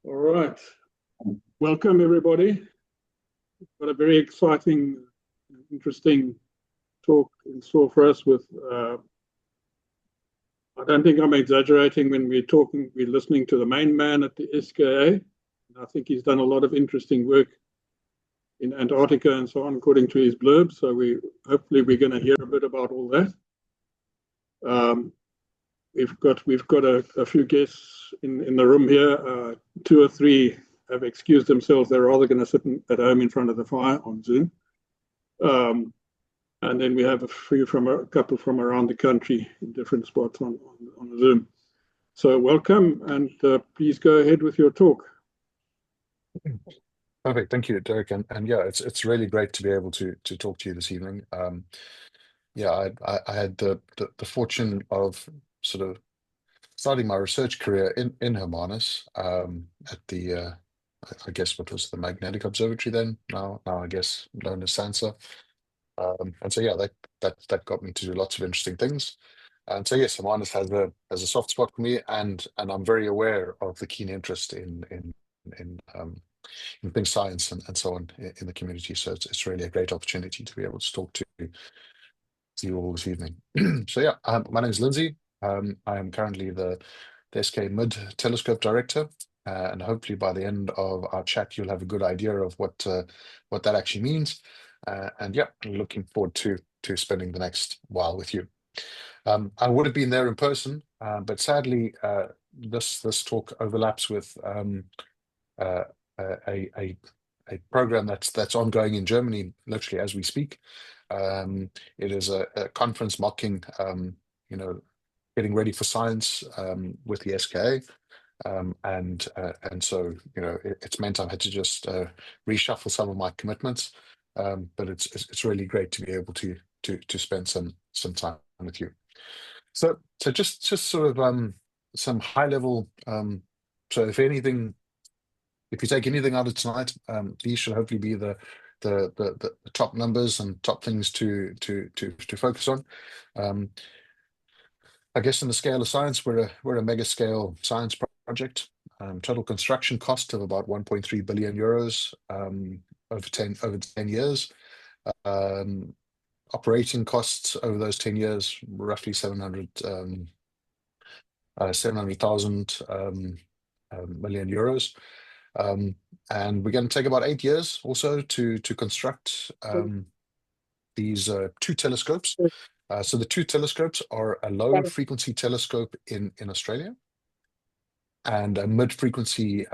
All right. Welcome, everybody. We've got a very exciting, interesting talk in store for us with, I don't think I'm exaggerating when we're listening to the main man at the SKA. And I think he's done a lot of interesting work in Antarctica and so on, according to his blurb. So hopefully we're going to hear a bit about all that. We've got a few guests in the room here. Two or three have excused themselves. They're rather going to sit at home in front of the fire on Zoom. And then we have a couple from around the country in different spots on Zoom. So welcome, and please go ahead with your talk. Perfect, thank you, Derek. And yeah, it's really great to be able to talk to you this evening. Yeah, I had the fortune of sort of starting my research career in Hermanus at the I guess what was the Magnetic Observatory then, now I guess known as SANSA. And so yeah, that got me to do lots of interesting things. And so yes, Hermanus has a soft spot for me, and I'm very aware of the keen interest in things science and so on in the community. So it's really a great opportunity to be able to talk to you all this evening. So yeah, my name is Lindsay. I am currently the SKA-Mid telescope director, and hopefully by the end of our chat, you'll have a good idea of what that actually means. And yeah, I'm looking forward to spending the next while with you. I would have been there in person, but sadly, this talk overlaps with a program that's ongoing in Germany, literally as we speak. It is a conference mocking, getting ready for science with the SKA. And so it's meant I've had to just reshuffle some of my commitments, but it's really great to be able to spend some time with you. So just sort of some high level. So if you take anything out of tonight, these should hopefully be the top numbers and top things to focus on. I guess in the scale of science, we're a mega scale science project. Total construction cost of about 1.3 billion euros over 10 years. Operating costs over those 10 years, roughly 700,000 million euros. And we're going to take about 8 years also to construct these two telescopes. So the two telescopes are a low frequency telescope in Australia and a mid frequency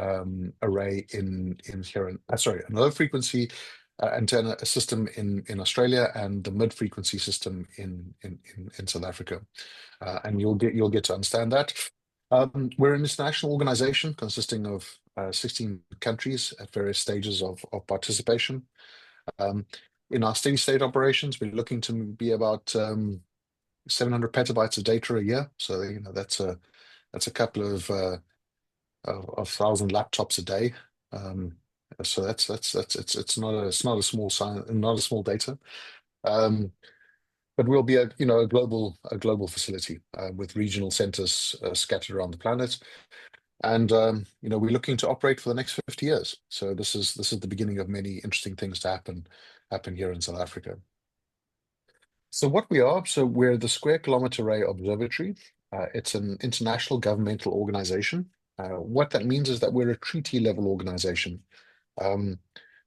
array a low frequency antenna system in Australia and the mid frequency system in South Africa. And you'll get to understand that. We're an international organization consisting of 16 countries at various stages of participation. In our steady state operations, we're looking to be about 700 petabytes of data a year. So that's a couple of thousand laptops a day. So it's not a small data. But we'll be a global facility with regional centers scattered around the planet. And we're looking to operate for the next 50 years. So this is the beginning of many interesting things to happen here in South Africa. So what we are, we're the Square Kilometre Array Observatory. It's an international governmental organization. What that means is that we're a treaty level organization. In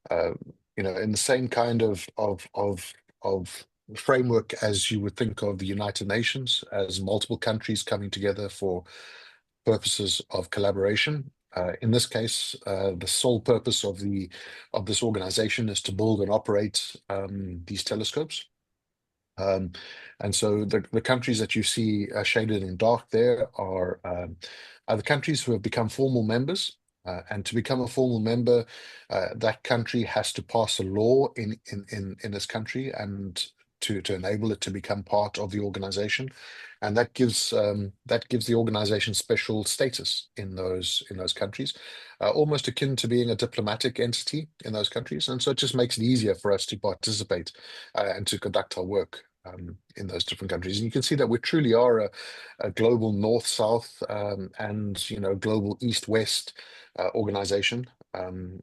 the same kind of framework as you would think of the United Nations, as multiple countries coming together for purposes of collaboration. In this case, the sole purpose of this organization is to build and operate these telescopes. And so the countries that you see shaded in dark there are the countries who have become formal members. And to become a formal member, that country has to pass a law in this country and to enable it to become part of the organization, and that gives the organization special status in those countries, almost akin to being a diplomatic entity in those countries. And so it just makes it easier for us to participate and to conduct our work in those different countries. And you can see that we truly are a global north-south and global east-west organization, and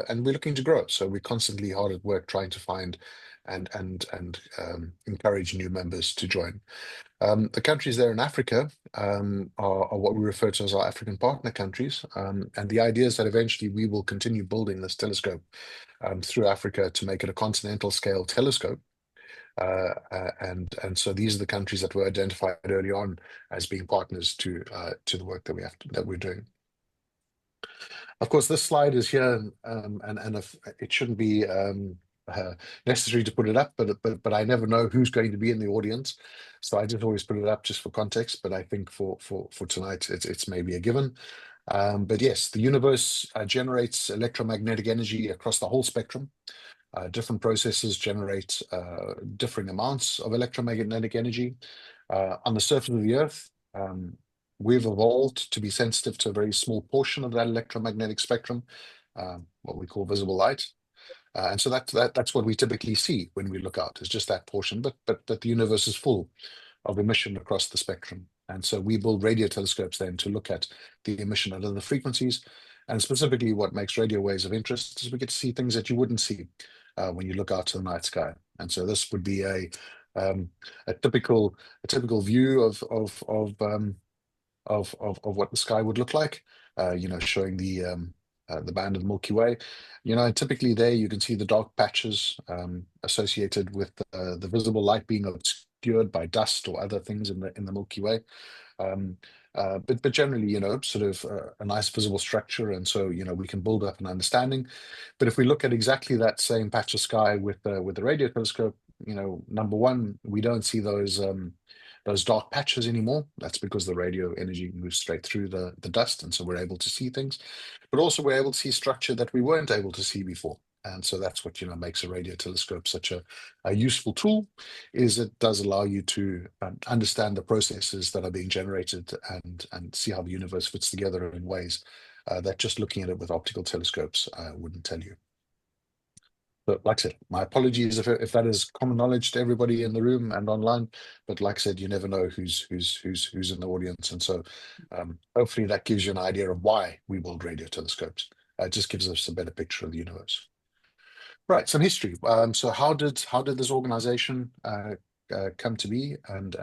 we're looking to grow. So we're constantly hard at work trying to find and encourage new members to join. The countries there in Africa are what we refer to as our African partner countries, and the idea is that eventually we will continue building this telescope through Africa to make it a continental scale telescope. And so these are the countries that were identified early on as being partners to the work that we're doing. Of course, this slide is here, and if, it shouldn't be necessary to put it up, but I never know who's going to be in the audience, so I just always put it up just for context. But I think for tonight, it's maybe a given. But yes, the universe generates electromagnetic energy across the whole spectrum. Different processes generate differing amounts of electromagnetic energy. On the surface of the Earth, we've evolved to be sensitive to a very small portion of that electromagnetic spectrum, what we call visible light. And so that's what we typically see when we look out, is just that portion. But the universe is full of emission across the spectrum. And so we build radio telescopes then to look at the emission at other frequencies. And specifically what makes radio waves of interest is we get to see things that you wouldn't see when you look out to the night sky. And so this would be a typical view of what the sky would look like, showing the band of the Milky Way. Typically there you can see the dark patches associated with the visible light being obscured by dust or other things in the Milky Way. But generally, sort of a nice visible structure, and so we can build up an understanding. But if we look at exactly that same patch of sky with the radio telescope, number one, we don't see those dark patches anymore. That's because the radio energy moves straight through the dust, and so we're able to see things. But also we're able to see structure that we weren't able to see before. And so that's what makes a radio telescope such a useful tool, is it does allow you to understand the processes that are being generated and see how the universe fits together in ways that just looking at it with optical telescopes wouldn't tell you. But like I said, my apologies if that is common knowledge to everybody in the room and online. But like I said, you never know who's in the audience, and so hopefully that gives you an idea of why we build radio telescopes. It just gives us a better picture of the universe. Right, some history. So how did this organization come to be, and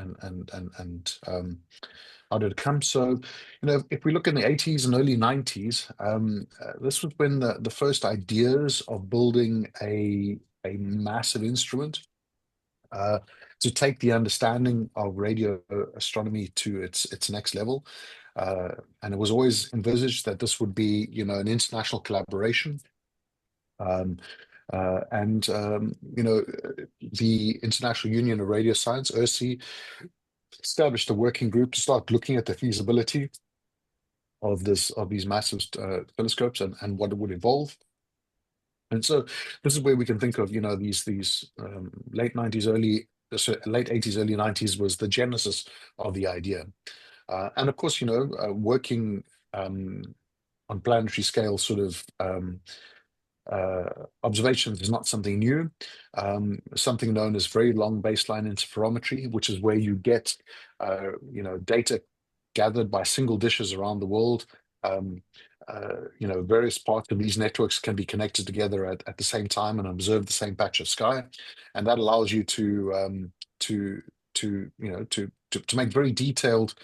how did it come? So, if we look in the 80s and early 90s, this was when the first ideas of building a massive instrument to take the understanding of radio astronomy to its next level. And it was always envisaged that this would be, an international collaboration. The International Union of Radio Science, IRSI, established a working group to start looking at the feasibility of these massive telescopes and what it would involve. And so this is where we can think of, these late 80s, early 90s was the genesis of the idea. And of course, working on planetary scale sort of observations is not something new. Something known as very long baseline interferometry, which is where you get data gathered by single dishes around the world. Various parts of these networks can be connected together at the same time and observe the same patch of sky, and that allows you to make very detailed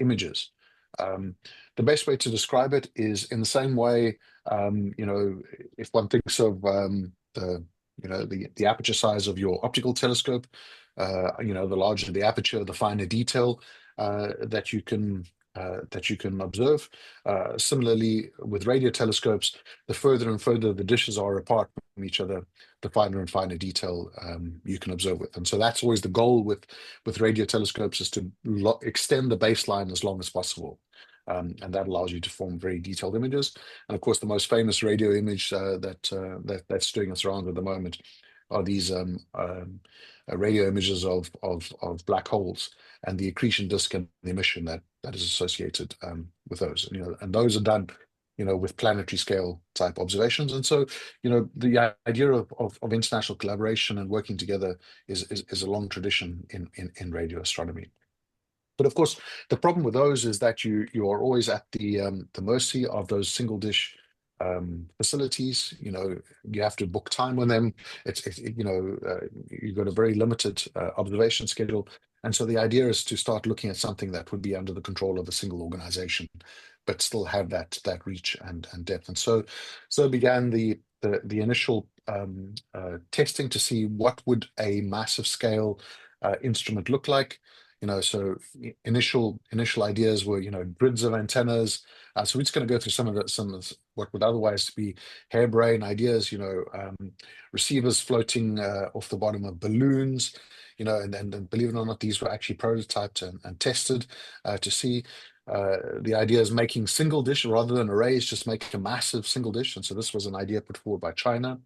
images. The best way to describe it is in the same way, if one thinks of the aperture size of your optical telescope, the larger the aperture, the finer detail that you can observe. Similarly, with radio telescopes, the further and further the dishes are apart from each other, the finer and finer detail you can observe with. And so that's always the goal with radio telescopes, is to extend the baseline as long as possible. And that allows you to form very detailed images. And of course, the most famous radio image that's doing its round at the moment are these radio images of black holes and the accretion disk and the emission that is associated with those. And those are done with planetary scale type observations. And so, the idea of international collaboration and working together is a long tradition in radio astronomy. But of course, the problem with those is that you are always at the mercy of those single dish facilities. You have to book time on them. You've got a very limited observation schedule. And so the idea is to start looking at something that would be under the control of a single organization, but still have that reach and depth. And so began the initial testing to see what would a massive scale instrument look like. So initial ideas were, grids of antennas. So we're just going to go through some of what would otherwise be harebrained ideas. Receivers floating off the bottom of balloons. And believe it or not, these were actually prototyped and tested to see. The idea is making single dish rather than arrays, just make a massive single dish. And so this was an idea put forward by China.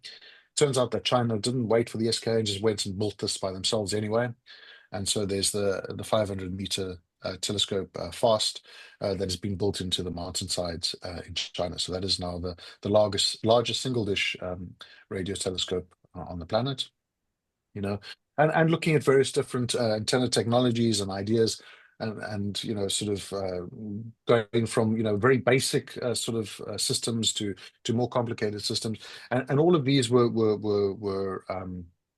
Turns out that China didn't wait for the SKA and just went and built this by themselves anyway. And so there's the 500-meter telescope FAST that has been built into the mountainsides in China. So that is now the largest single dish radio telescope on the planet. And looking at various different antenna technologies and ideas, and sort of going from very basic sort of systems to more complicated systems, and all of these were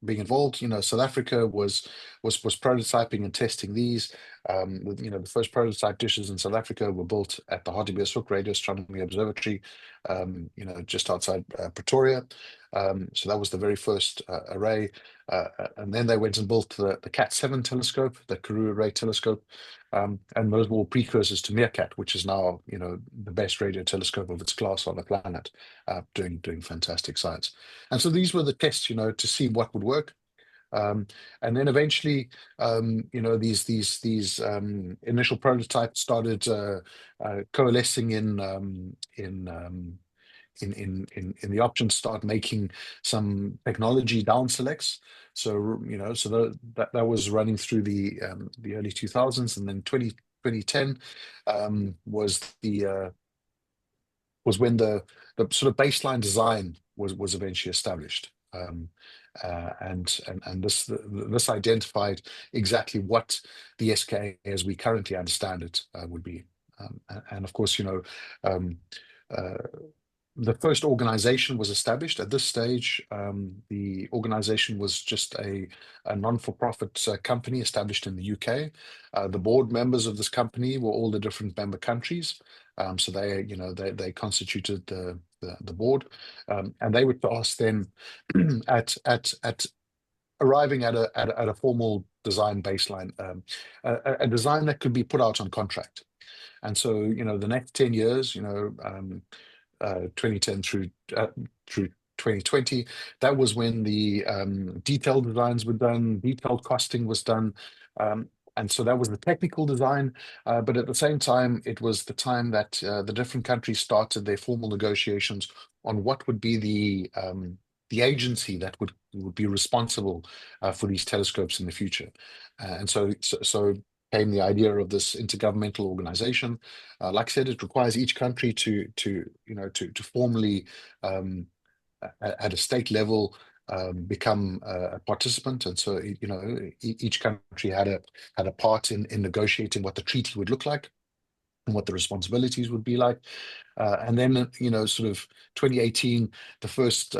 being involved. South Africa was prototyping and testing these. The first prototype dishes in South Africa were built at the Hartbeespoort Radio Astronomy Observatory, just outside Pretoria. So that was the very first array. And then they went and built the Cat-7 telescope, the Karoo Array telescope. And those were all precursors to MeerKAT, which is now, the best radio telescope of its class on the planet, doing fantastic science. And so these were the tests, to see what would work. And then eventually, these initial prototypes started coalescing in the option to start making some technology down selects. So that was running through the early 2000s, and then 2010 was when the sort of baseline design was eventually established. And this identified exactly what the SKA, as we currently understand it, would be. And of course, the first organization was established. At this stage, the organization was just a non-for-profit company established in the UK. The board members of this company were all the different member countries. So they constituted the board, and they were tasked then at arriving at a formal design baseline, a design that could be put out on contract. And so the next 10 years, 2010 through 2020, that was when the detailed designs were done, detailed costing was done. And so that was the technical design, but at the same time, it was the time that the different countries started their formal negotiations on what would be the agency that would be responsible for these telescopes in the future. And so came the idea of this intergovernmental organization. Like I said, it requires each country to formally, at a state level, become a participant. And so each country had a part in negotiating what the treaty would look like and what the responsibilities would be like. And then sort of 2018, the first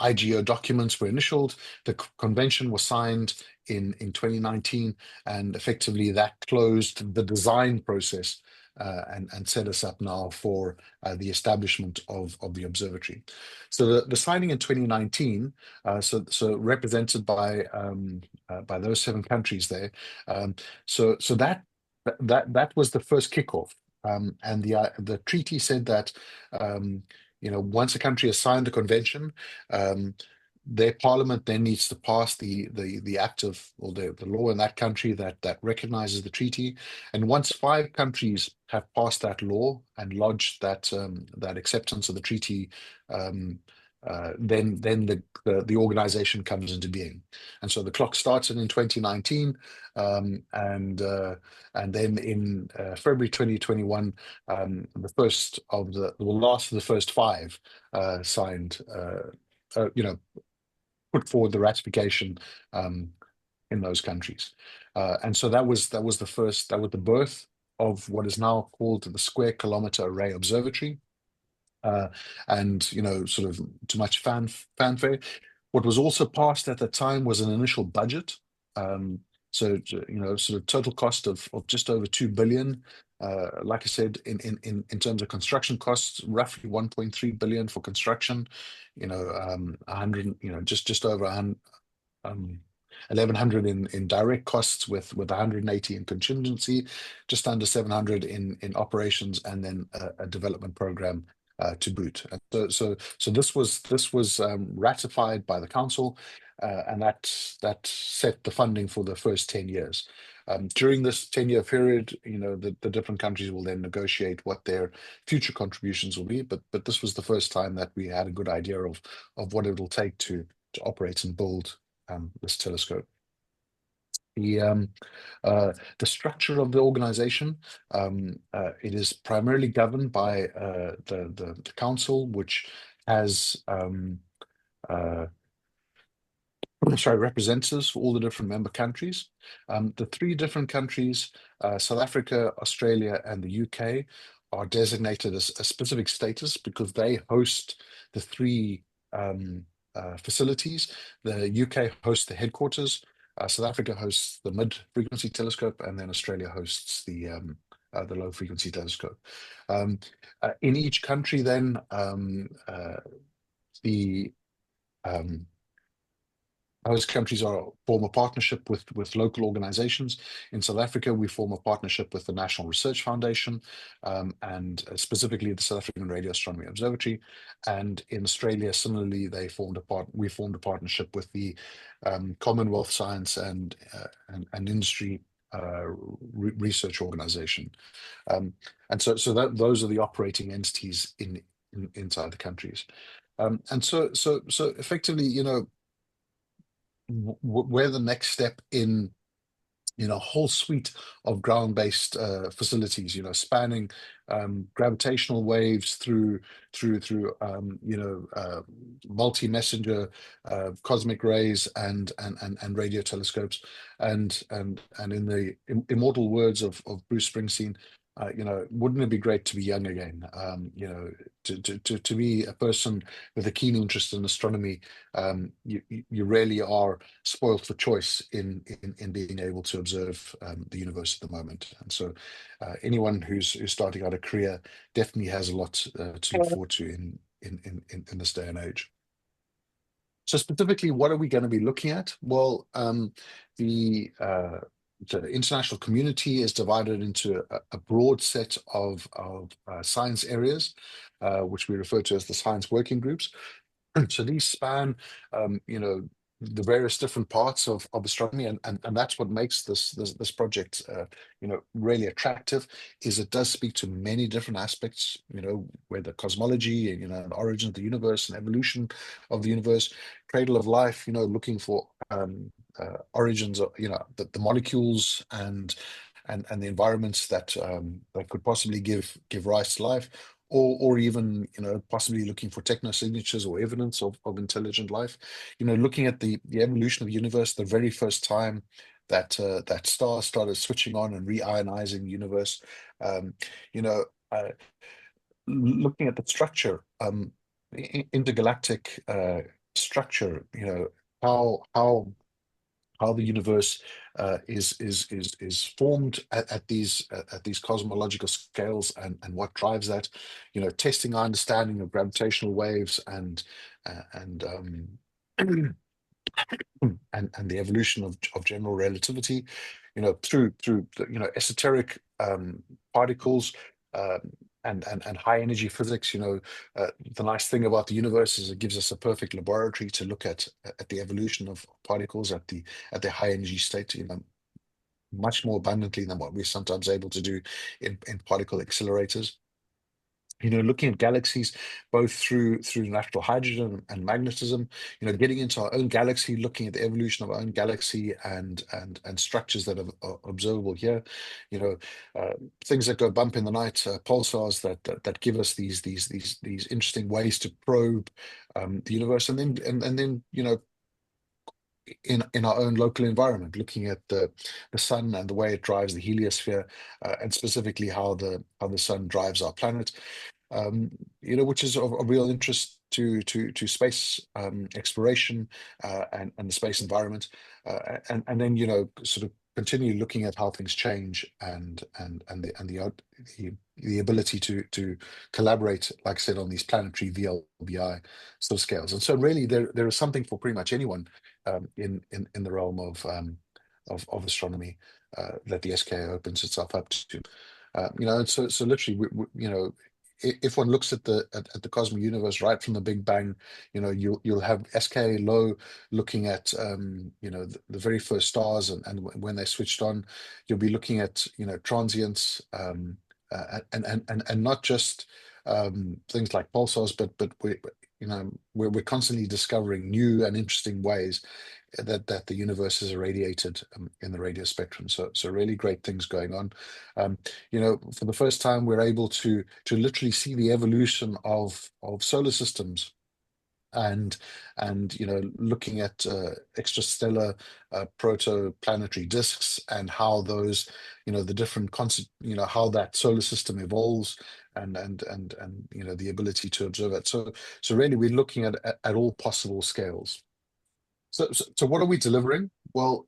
IGO documents were initialed. The convention was signed in 2019, and effectively that closed the design process and set us up now for the establishment of the observatory. So the signing in 2019, so represented by those 7 countries there. So that was the first kickoff, and the treaty said that once a country has signed the convention, their parliament then needs to pass the act of, or the law in that country that recognizes the treaty. And once 5 countries have passed that law and lodged that acceptance of the treaty then the organization comes into being. And so the clock started in 2019, and then in February 2021, the last of the first five signed, put forward the ratification in those countries. And so that was the birth of what is now called the Square Kilometre Array Observatory. And sort of too much fanfare. What was also passed at the time was an initial budget. So sort of total cost of just over 2 billion. Like I said, in terms of construction costs, roughly 1.3 billion for construction. 100, just over 1,100 in direct costs, with 180 in contingency, just under 700 in operations, and then a development program to boot. And so this was ratified by the council, and that set the funding for the first 10 years. During this 10-year period, the different countries will then negotiate what their future contributions will be. But this was the first time that we had a good idea of what it will take to operate and build this telescope. The structure of the organization, it is primarily governed by the council, which has representatives for all the different member countries. The three different countries, South Africa, Australia, and the UK, are designated as a specific status because they host the three facilities. The UK hosts the headquarters, South Africa hosts the mid-frequency telescope, and then Australia hosts the low-frequency telescope. In each country, then, those countries form a partnership with local organizations. In South Africa, we form a partnership with the National Research Foundation, and specifically the South African Radio Astronomy Observatory. And in Australia, similarly, we formed a partnership with the Commonwealth Science and Industry Research Organization. And so those are the operating entities inside the countries. And so effectively, we're the next step in a whole suite of ground-based facilities, spanning gravitational waves through multi-messenger cosmic rays and radio telescopes, and in the immortal words of Bruce Springsteen, wouldn't it be great to be young again? To be a person with a keen interest in astronomy, you really are spoiled for choice in being able to observe the universe at the moment. And so anyone who's starting out a career definitely has a lot to look forward to in this day and age. So specifically, what are we going to be looking at? Well, the international community is divided into a broad set of science areas, which we refer to as the science working groups. So these span, the various different parts of astronomy, and that's what makes this project, really attractive. Is it does speak to many different aspects, where the cosmology, and origin of the universe and evolution of the universe, cradle of life, looking for origins of the molecules and the environments that could possibly give rise to life, or even possibly looking for technosignatures or evidence of intelligent life. Looking at the evolution of the universe, the very first time that stars started switching on and reionizing the universe. Looking at the structure, intergalactic structure. How the universe is formed at these cosmological scales, and what drives that. Testing our understanding of gravitational waves and the evolution of general relativity, through esoteric particles, and high energy physics. The nice thing about the universe is it gives us a perfect laboratory to look at the evolution of particles at the high energy state, much more abundantly than what we're sometimes able to do in particle accelerators. looking at galaxies both through natural hydrogen and magnetism, getting into our own galaxy, looking at the evolution of our own galaxy and structures that are observable here, things that go bump in the night, pulsars that give us these interesting ways to probe the universe, and then in our own local environment, looking at the sun and the way it drives the heliosphere, and specifically how the sun drives our planet, which is of real interest to space exploration and the space environment, and then sort of continue looking at how things change and the ability to collaborate, like I said, on these planetary VLBI sort of scales. And so really there is something for pretty much anyone in the realm of astronomy that the SKA opens itself up to. And so literally, if one looks at the cosmic universe right from the Big Bang, you'll have SKA-Low looking at the very first stars, and when they switched on, you'll be looking at transients, and not just things like pulsars, but we're constantly discovering new and interesting ways that the universe is irradiated in the radio spectrum. So really great things going on. For the first time, we're able to literally see the evolution of solar systems, and looking at extrastellar protoplanetary disks, and how those the different how that solar system evolves, and the ability to observe it. So really we're looking at all possible scales. So what are we delivering? Well,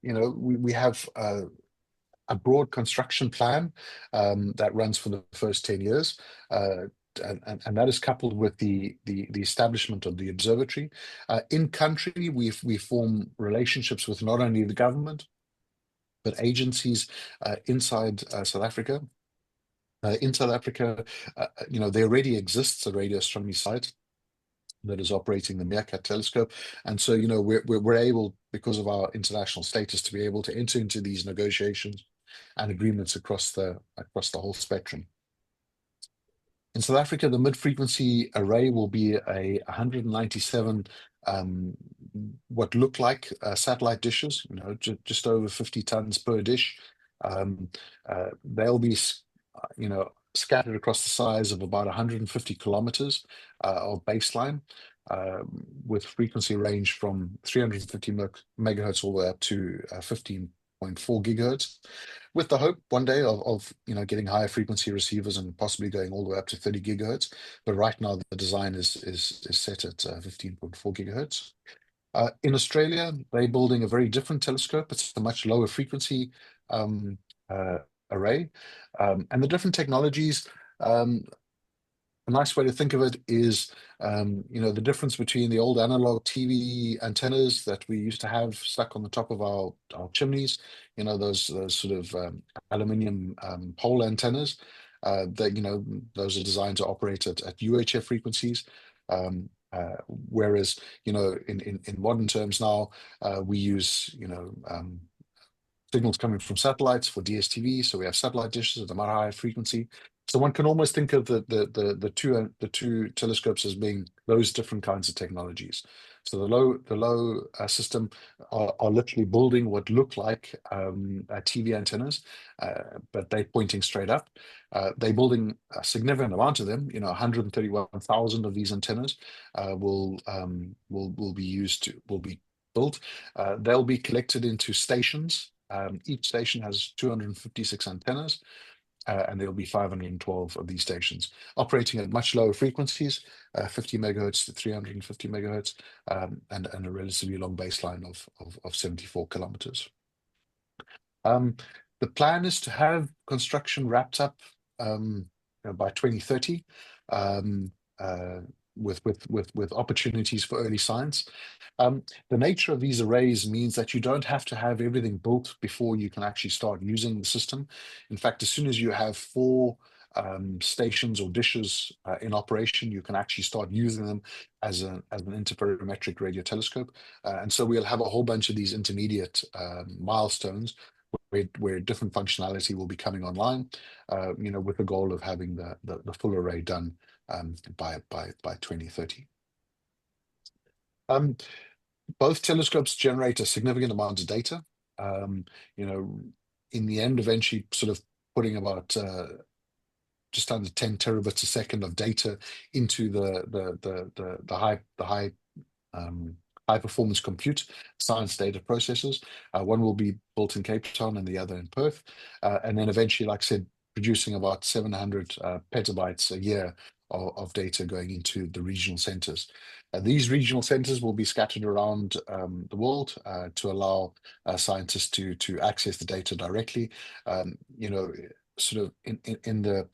we have a broad construction plan that runs for the first 10 years. And that is coupled with the establishment of the observatory. In country, we form relationships with not only the government, but agencies inside South Africa. In South Africa, there already exists a radio astronomy site that is operating the MeerKAT telescope, and so we're able, because of our international status, to be able to enter into these negotiations and agreements across the whole spectrum. In South Africa, the mid-frequency array will be a 197 what look like satellite dishes, just over 50 tons per dish. They'll be scattered across the size of about 150 kilometers of baseline, with frequency range from 350 megahertz all the way up to 15.4 gigahertz, with the hope one day of getting higher frequency receivers and possibly going all the way up to 30 gigahertz. But right now the design is set at 15.4 gigahertz. In Australia, they're building a very different telescope. It's a much lower frequency array, and the different technologies. A nice way to think of it is, the difference between the old analog TV antennas that we used to have stuck on the top of our chimneys, those sort of aluminium pole antennas. Those are designed to operate at UHF frequencies. Whereas, in modern terms now, we use, signals coming from satellites for DSTV. So we have satellite dishes at a much higher frequency. So one can almost think of the two telescopes as being those different kinds of technologies. So the low system are literally building what look like TV antennas, but they're pointing straight up. They're building a significant amount of them. 131,000 of these antennas will be built. They'll be collected into stations. Each station has 256 antennas. And there'll be 512 of these stations operating at much lower frequencies, 50 megahertz to 350 megahertz, and a relatively long baseline of 74 kilometers. The plan is to have construction wrapped up by 2030, with opportunities for early science. The nature of these arrays means that you don't have to have everything built before you can actually start using the system. In fact, as soon as you have 4 stations or dishes in operation, you can actually start using them as an interferometric radio telescope. And so we'll have a whole bunch of these intermediate milestones where different functionality will be coming online, with the goal of having the full array done by 2030. Both telescopes generate a significant amount of data. In the end, eventually sort of putting about just under 10 terabits a second of data into the high performance compute science data processors. One will be built in Cape Town and the other in Perth. And then eventually, like I said, producing about 700 petabytes a year of data going into the regional centers. These regional centers will be scattered around the world to allow scientists to access the data directly. Sort of in the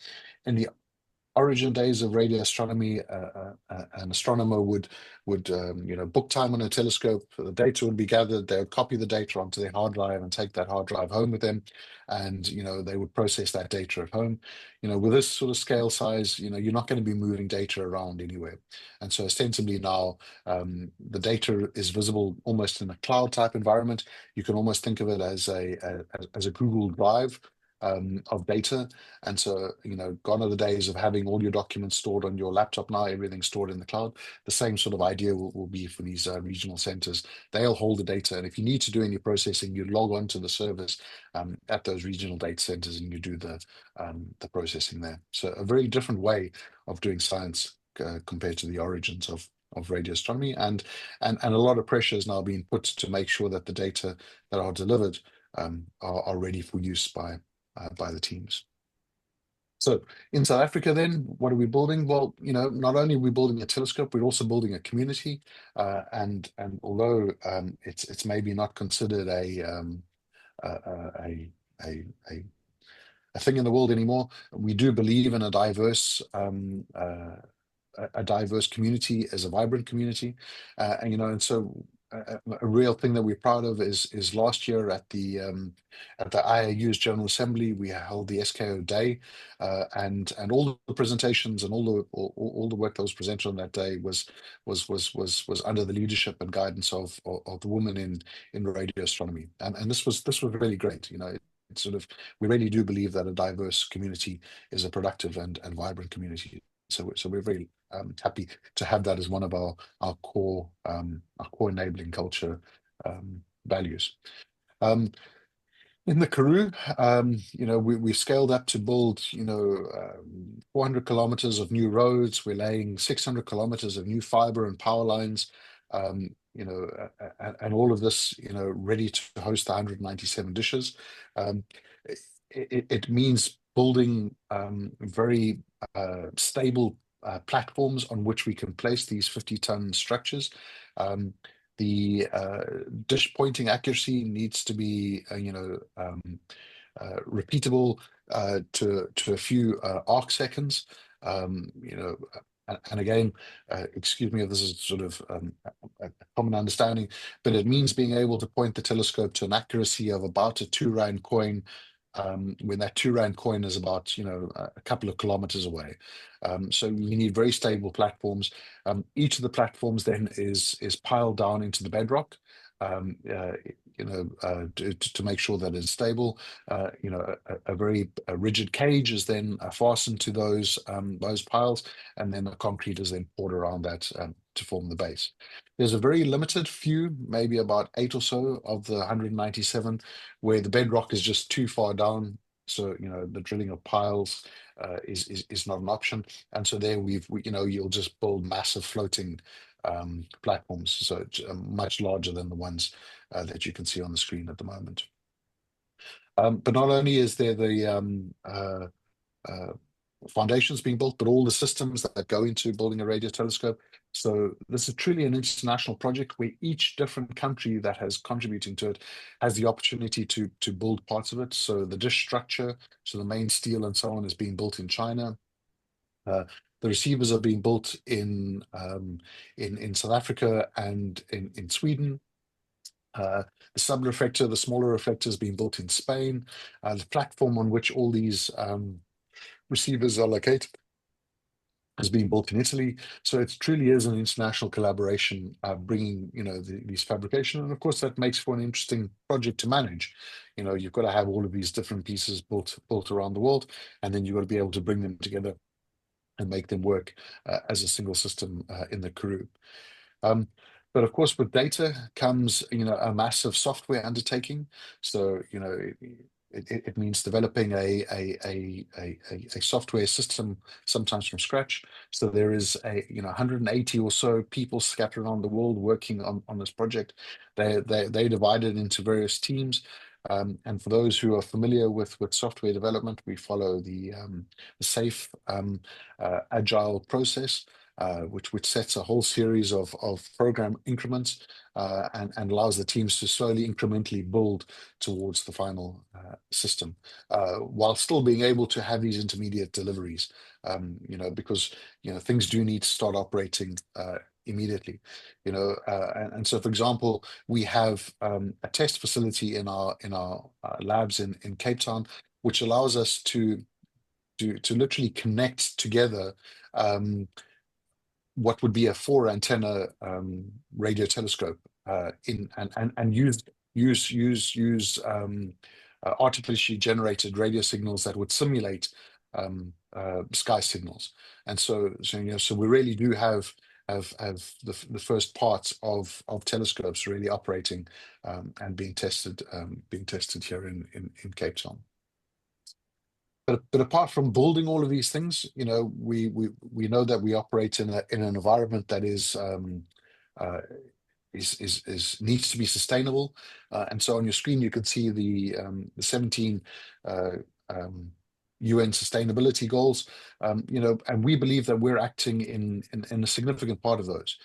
origin days of radio astronomy, an astronomer would book time on a telescope. The data would be gathered. They would copy the data onto their hard drive and take that hard drive home with them, and they would process that data at home. With this sort of scale size, you're not going to be moving data around anywhere, and so ostensibly now the data is visible almost in a cloud type environment. You can almost think of it as a Google Drive of data. And so, gone are the days of having all your documents stored on your laptop. Now everything's stored in the cloud. The same sort of idea will be for these regional centers. They'll hold the data, and if you need to do any processing, you log on to the servers at those regional data centers and you do the processing there. So a very different way of doing science compared to the origins of radio astronomy, and a lot of pressure is now being put to make sure that the data that are delivered are ready for use by the teams. So in South Africa, then, what are we building? Well, not only are we building a telescope, we're also building a community. And although it's maybe not considered a thing in the world anymore, we do believe in a diverse community as a vibrant community, and so a real thing that we're proud of is last year at the IAU's General Assembly, we held the SKAO Day, and all the presentations and all the work that was presented on that day was under the leadership and guidance of the women in radio astronomy, and this was really great. It's sort of, we really do believe that a diverse community is a productive and vibrant community. So we're very happy to have that as one of our core enabling culture values. In the Karoo, we scaled up to build 400 kilometers of new roads. We're laying 600 kilometers of new fiber and power lines. And all of this, ready to host the 197 dishes. It means building very stable platforms on which we can place these 50-ton structures. The dish pointing accuracy needs to be, repeatable to a few arc seconds. And again, excuse me if this is sort of a common understanding, but it means being able to point the telescope to an accuracy of about a 2 Rand coin, when that 2 Rand coin is about, a couple of kilometers away. So you need very stable platforms. Each of the platforms then is piled down into the bedrock, to make sure that it's stable. A very rigid cage is then fastened to those piles, and then the concrete is then poured around that to form the base. There's a very limited few, maybe about 8 or so of the 197, where the bedrock is just too far down. So, the drilling of piles is not an option. And so there you'll just build massive floating platforms. So it's much larger than the ones that you can see on the screen at the moment. But not only is there the foundations being built, but all the systems that go into building a radio telescope. So this is truly an international project where each different country that has contributing to it has the opportunity to build parts of it. So the dish structure, so the main steel and so on, is being built in China. The receivers are being built in South Africa and in Sweden. The sub-reflector, the smaller reflector, is being built in Spain. The platform on which all these receivers are located is being built in Italy. So it truly is an international collaboration, bringing, these fabrication. And of course, that makes for an interesting project to manage. You've got to have all of these different pieces built around the world, and then you've got to be able to bring them together and make them work as a single system in the Karoo. But of course, with data comes, a massive software undertaking. So, it means developing a software system sometimes from scratch. So there is 180 or so people scattered around the world working on this project. They divided into various teams. And for those who are familiar with software development, we follow the safe agile process, which sets a whole series of program increments and allows the teams to slowly, incrementally build towards the final system, while still being able to have these intermediate deliveries, because things do need to start operating immediately, and so, for example, we have a test facility in our labs in Cape Town, which allows us to literally connect together what would be a 4 antenna radio telescope and use artificially generated radio signals that would simulate sky signals. And so we really do have the first parts of telescopes really operating and being tested here in Cape Town. But apart from building all of these things, we know that we operate in an environment that is needs to be sustainable. And so on your screen you can see the 17 UN sustainability goals, and we believe that we're acting in a significant part of those.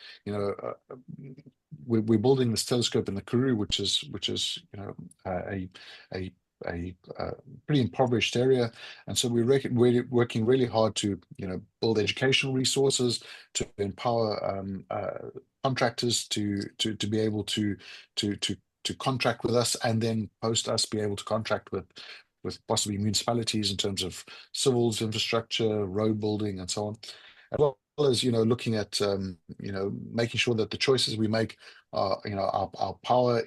We're building this telescope in the Karoo, which is a pretty impoverished area, and so we're working really hard to build educational resources to empower contractors to be able to contract with us, and then post us be able to contract with possibly municipalities in terms of civils, infrastructure, road building, and so on, as well as looking at making sure that the choices we make are our power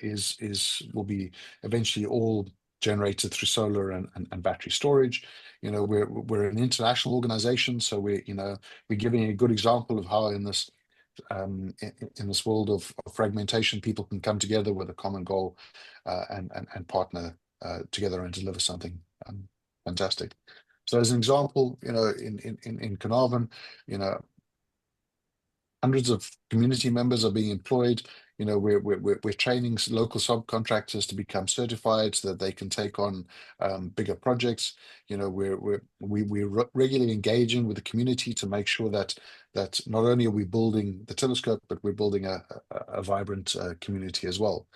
will be eventually all generated through solar and battery storage. We're an international organization, so we're giving a good example of how in this world of fragmentation, people can come together with a common goal and partner together and deliver something fantastic. So as an example, in Carnarvon, hundreds of community members are being employed. We're training local subcontractors to become certified so that they can take on bigger projects. We're regularly engaging with the community to make sure that not only are we building the telescope, but we're building a vibrant community as well.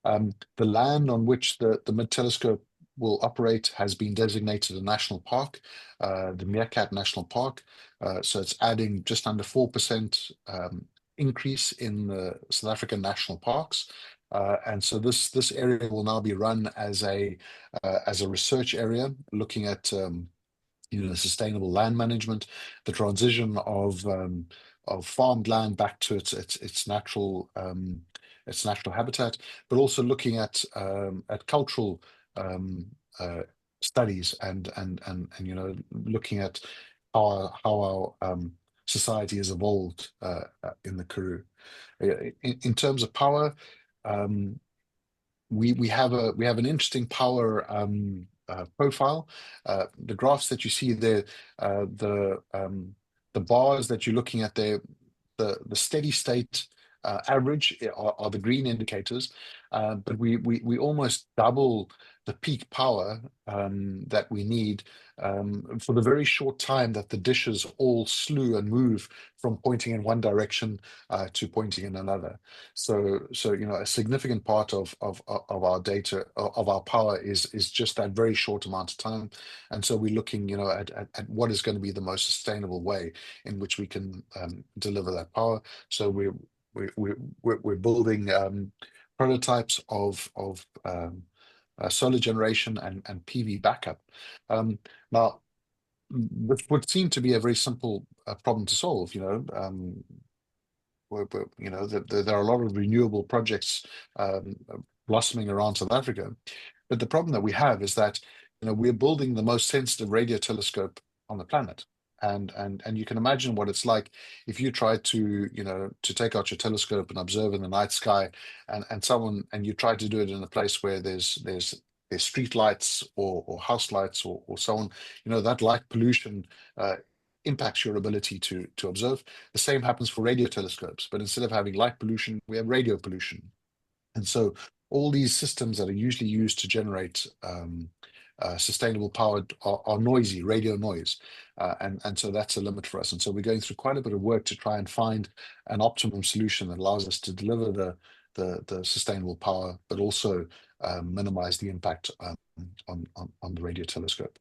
The land on which the MID telescope will operate has been designated a national park, the MeerKAT National Park. So it's adding just under 4% increase in the South African national parks. And so this area will now be run as a research area, looking at sustainable land management, the transition of farmed land back to its natural habitat, but also looking at cultural studies and looking at how our society has evolved in the Karoo. In terms of power, we have an interesting power profile. The graphs that you see there, the bars that you're looking at there, the steady state average are the green indicators, but we almost double the peak power that we need for the very short time that the dishes all slew and move from pointing in one direction to pointing in another. So a significant part of our data, of our power, is just that very short amount of time. And so we're looking at what is going to be the most sustainable way in which we can deliver that power. So we're building prototypes of solar generation and PV backup. Now, this would seem to be a very simple problem to solve. There are a lot of renewable projects blossoming around South Africa, but the problem that we have is that we're building the most sensitive radio telescope on the planet, and you can imagine what it's like if you try to take out your telescope and observe in the night sky, and you try to do it in a place where there's street lights or house lights or so on. That light pollution impacts your ability to observe. The same happens for radio telescopes, but instead of having light pollution, we have radio pollution. And so all these systems that are usually used to generate sustainable power are noisy, radio noise. And so that's a limit for us. And so we're going through quite a bit of work to try and find an optimum solution that allows us to deliver the sustainable power, but also minimize the impact on the radio telescope.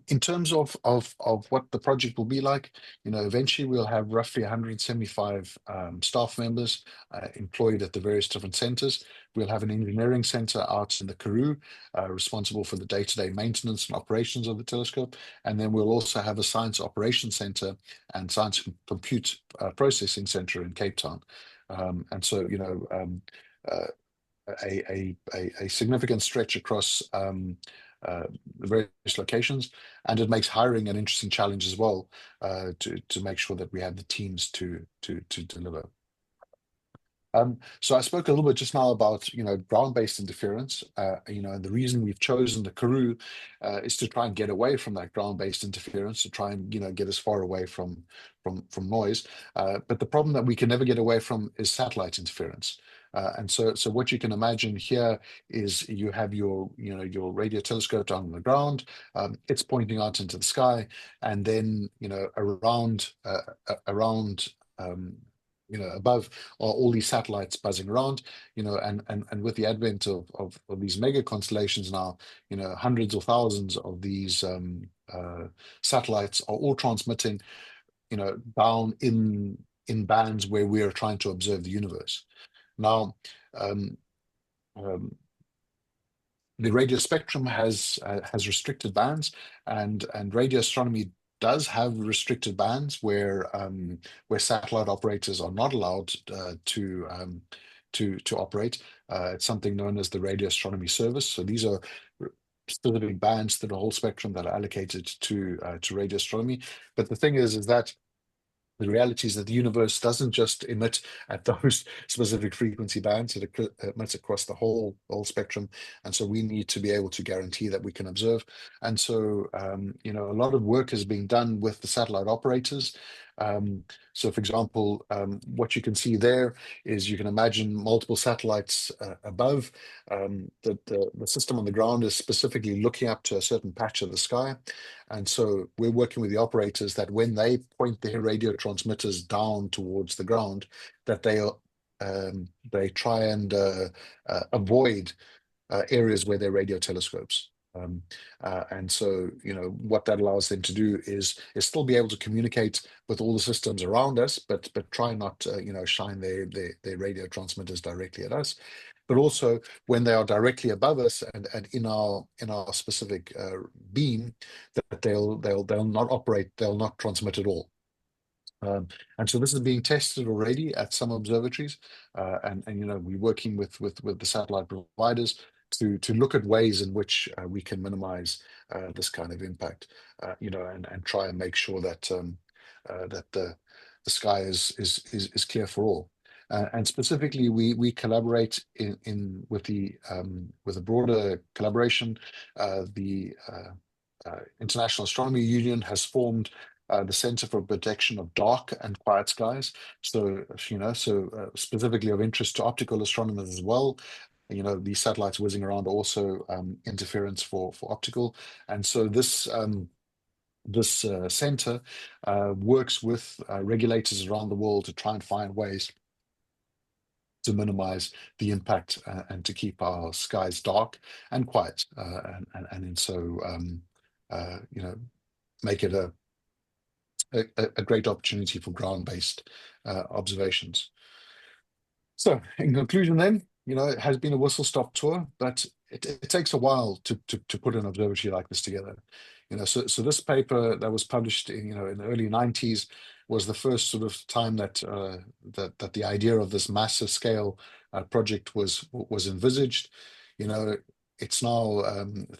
In terms of what the project will be like, eventually we'll have roughly 175 staff members employed at the various different centers. We'll have an engineering center out in the Karoo, responsible for the day-to-day maintenance and operations of the telescope. And then we'll also have a science operations center and science compute processing center in Cape Town. And so, a significant stretch across the various locations, and it makes hiring an interesting challenge as well, to make sure that we have the teams to deliver. So I spoke a little bit just now about ground-based interference, and the reason we've chosen the Karoo is to try and get away from that ground-based interference, to try and get as far away from noise. But the problem that we can never get away from is satellite interference. And so what you can imagine here is you have your radio telescope down on the ground. It's pointing out into the sky, and then around above are all these satellites buzzing around, and with the advent of these mega constellations now, hundreds or thousands of these satellites are all transmitting, down in bands where we are trying to observe the universe. Now, the radio spectrum has restricted bands, and radio astronomy does have restricted bands where satellite operators are not allowed to operate. It's something known as the radio astronomy service. So these are specific bands to the whole spectrum that are allocated to radio astronomy. But the thing is that the reality is that the universe doesn't just emit at those specific frequency bands, it emits across the whole spectrum. And so we need to be able to guarantee that we can observe. And so, a lot of work is being done with the satellite operators. So, for example, what you can see there is you can imagine multiple satellites above. The system on the ground is specifically looking up to a certain patch of the sky. And so we're working with the operators that when they point their radio transmitters down towards the ground, that they try and avoid areas where there are radio telescopes. And so, what that allows them to do is still be able to communicate with all the systems around us, but try not to, shine their radio transmitters directly at us. But also when they are directly above us and in our specific beam, that they'll not operate, they'll not transmit at all. And so this is being tested already at some observatories, and we're working with the satellite providers to look at ways in which we can minimize this kind of impact, and try and make sure that the sky is clear for all. And specifically, we collaborate with a broader collaboration. The International Astronomy Union has formed the Center for Protection of Dark and Quiet Skies. So, specifically of interest to optical astronomers as well. These satellites whizzing around are also interference for optical. And so this center works with regulators around the world to try and find ways to minimize the impact and to keep our skies dark and quiet, and so make it a great opportunity for ground-based observations. So, in conclusion, then, it has been a whistle-stop tour, but it takes a while to put an observatory like this together. So this paper that was published in in the early 90s was the first sort of time that that the idea of this massive scale project was envisaged. It's now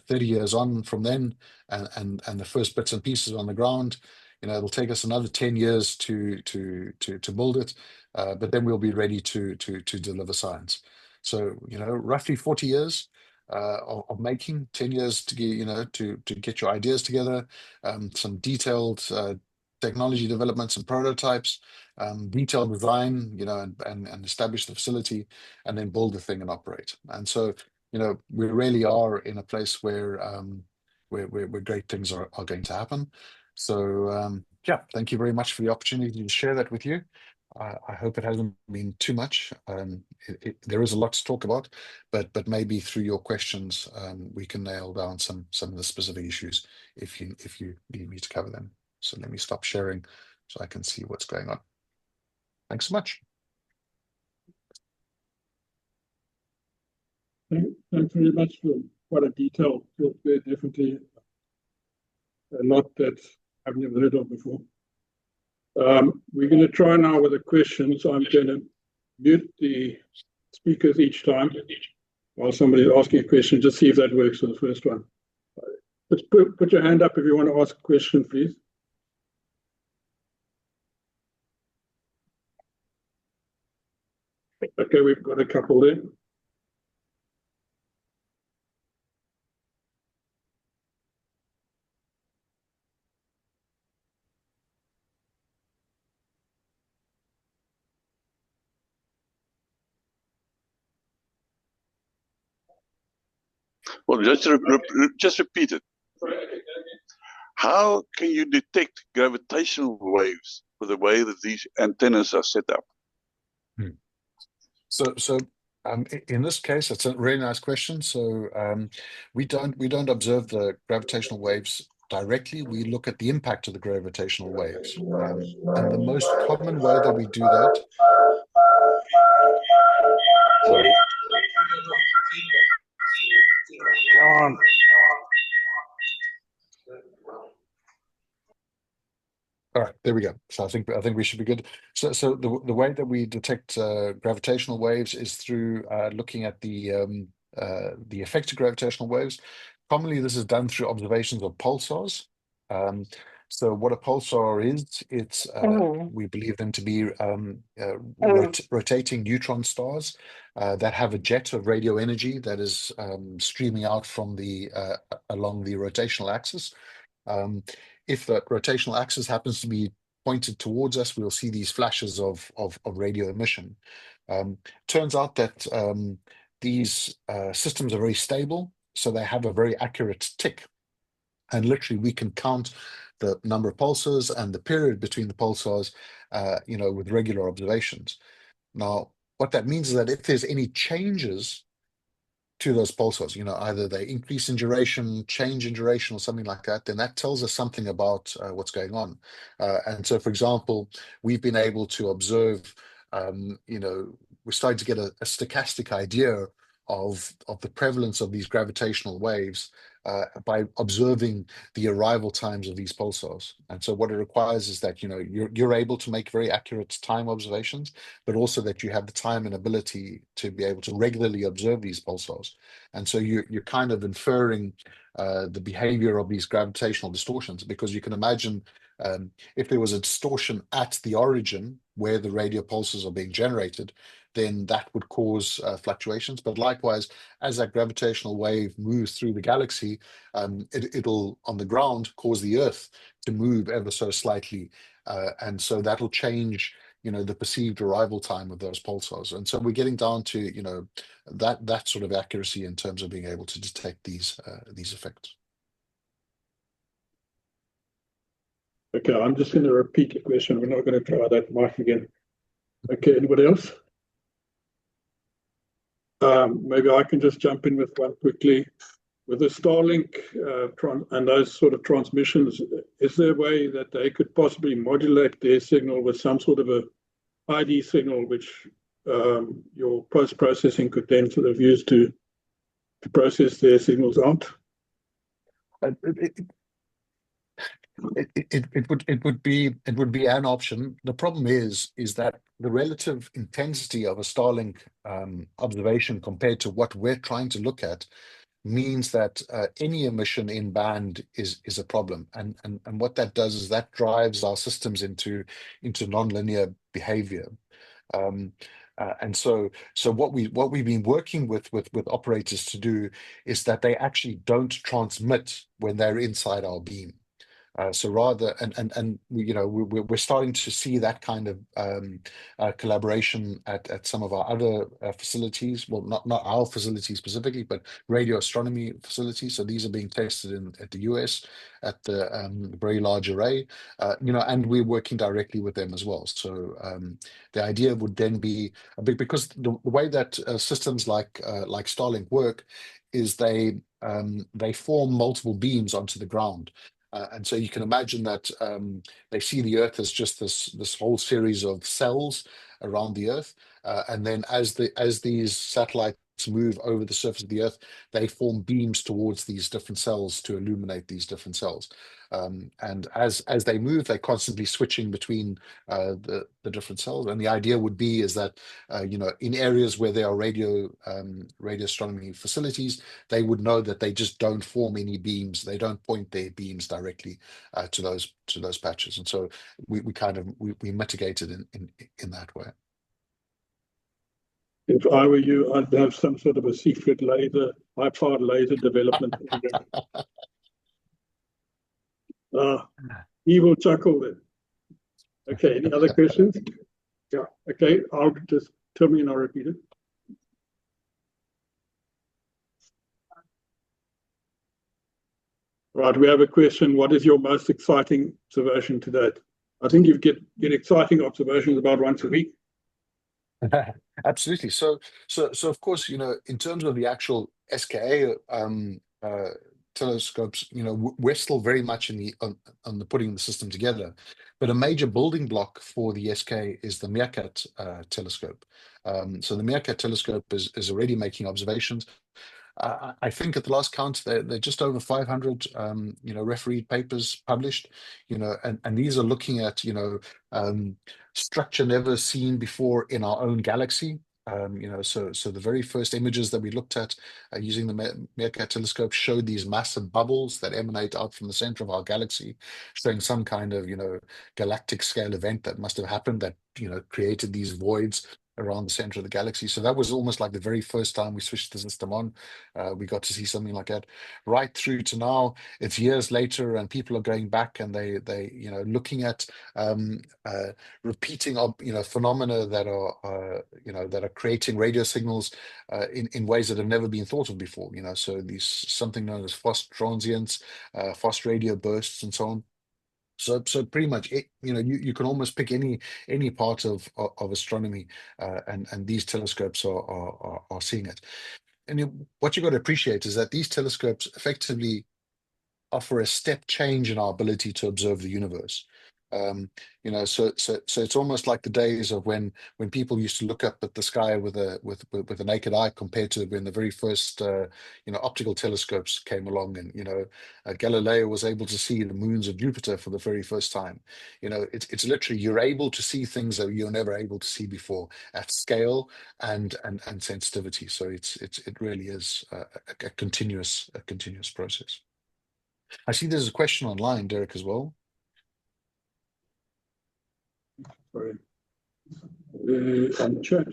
30 years on from then, and the first bits and pieces on the ground. It'll take us another 10 years to build it, but then we'll be ready to deliver science. So roughly 40 years of making, 10 years to get to get your ideas together, some detailed technology developments and prototypes, detailed design, and establish the facility, and then build the thing and operate. And so we really are in a place where great things are going to happen. So yeah, thank you very much for the opportunity to share that with you. I hope it hasn't been too much. There is a lot to talk about, but maybe through your questions we can nail down some of the specific issues if you need me to cover them. So let me stop sharing so I can see what's going on. Thanks so much. Thanks very much for quite a detailed talk there. Definitely a lot that I've never heard of before. We're going to try now with a question, so I'm going to mute the speakers each time while somebody's asking a question, just see if that works for the first one. Let's put your hand up if you want to ask a question, please. Okay, we've got a couple there. Well, just repeat it. How can you detect gravitational waves with the way that these antennas are set up? So in this case, it's a really nice question. So we don't observe the gravitational waves directly. We look at the impact of the gravitational waves, and the most common way that we do that. Sorry. All right, there we go. So I think we should be good. So the way that we detect gravitational waves is through looking at the effect of gravitational waves. Commonly, this is done through observations of pulsars. So what a pulsar is, it's we believe them to be rotating neutron stars that have a jet of radio energy that is streaming out from along the rotational axis. If that rotational axis happens to be pointed towards us, we'll see these flashes of radio emission. Turns out that these systems are very stable, so they have a very accurate tick. And literally, we can count the number of pulsars and the period between the pulsars, with regular observations. Now, what that means is that if there's any changes to those pulsars, either they increase in duration, change in duration, or something like that, then that tells us something about what's going on. And so, for example, we've been able to observe, we're starting to get a stochastic idea of the prevalence of these gravitational waves by observing the arrival times of these pulsars. And so what it requires is that you're able to make very accurate time observations, but also that you have the time and ability to be able to regularly observe these pulsars. And so you're kind of inferring the behavior of these gravitational distortions, because you can imagine if there was a distortion at the origin where the radio pulses are being generated, then that would cause fluctuations. But likewise, as that gravitational wave moves through the galaxy, it'll, on the ground, cause the Earth to move ever so slightly. And so that'll change, the perceived arrival time of those pulsars. And so we're getting down to, that sort of accuracy in terms of being able to detect these effects. Okay, I'm just going to repeat the question. We're not going to try that mic again. Okay, anybody else? Maybe I can just jump in with one quickly. With the Starlink and those sort of transmissions, is there a way that they could possibly modulate their signal with some sort of a ID signal, which your post-processing could then sort of use to to process their signals out? It would be an option. The problem is that the relative intensity of a Starlink observation compared to what we're trying to look at means that any emission in band is a problem, and what that does is that drives our systems into nonlinear behavior. And so what we've been working with operators to do is that they actually don't transmit when they're inside our beam. So rather, and you know, we're starting to see that kind of collaboration at some of our other facilities. Well, not our facilities specifically, but radio astronomy facilities. So these are being tested at the US at the Very Large Array, you know, and we're working directly with them as well. So the idea would then be a big, because the way that systems like Starlink work is they form multiple beams onto the ground. And so you can imagine that they see the Earth as just this whole series of cells around the Earth, and then as these satellites move over the surface of the Earth, they form beams towards these different cells to illuminate these different cells. And as they move, they're constantly switching between the different cells. And the idea would be is that you know, in areas where there are radio astronomy facilities, they would know that they just don't form any beams. They don't point their beams directly to those patches. And so we mitigate it in that way. If I were you, I'd have some sort of a secret laser, high-powered laser development program. He will chuckle then. Okay, any other questions? Yeah, okay, I'll just tell me and I'll repeat it. Right, we have a question. What is your most exciting observation to date? I think you get exciting observations about once a week. Absolutely. So of course, you know, in terms of the actual SKA telescopes, you know, we're still very much on the putting the system together. But a major building block for the SK is the MeerKAT telescope. So the MeerKAT telescope is already making observations. I think at the last count, they're just over 500, you know, refereed papers published, you know, and these are looking at, you know, structure never seen before in our own galaxy. You know, so the very first images that we looked at using the MeerKAT telescope showed these massive bubbles that emanate out from the center of our galaxy, showing some kind of, you know, galactic scale event that must have happened that, you know, created these voids around the center of the galaxy. So that was almost like the very first time we switched the system on. We got to see something like that. Right through to now, it's years later, and people are going back and they you know, looking at repeating you know, phenomena that are you know, that are creating radio signals in ways that have never been thought of before. You know, so these something known as fast transients, fast radio bursts, and so on. So pretty much, you know, you can almost pick any part of astronomy, and these telescopes are seeing it. And what you got to appreciate is that these telescopes effectively offer a step change in our ability to observe the universe. You know, so it's almost like the days of when people used to look up at the sky with a naked eye, compared to when the very first you know, optical telescopes came along, and you know, Galileo was able to see the moons of Jupiter for the very first time. You know, it's literally, you're able to see things that you're never able to see before at scale and sensitivity. So it really is a continuous process. I see there's a question online, Derek, as well. Sorry. On chat.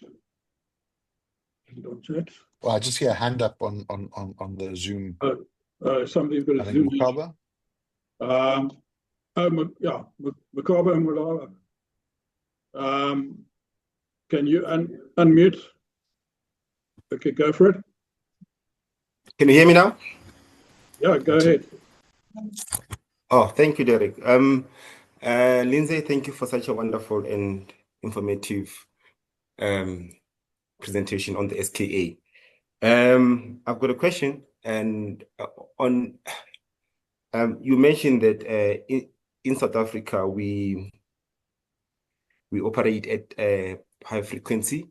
Well, I just see a hand up on the Zoom. Somebody's got a Zoom. Makaba? Yeah, Makaba and Malala. Can you unmute? Okay, go for it. Can you hear me now? Yeah, go ahead. Oh, thank you, Derek. Lindsay, thank you for such a wonderful and informative presentation on the SKA. I've got a question, and on you mentioned that in South Africa we operate at high frequency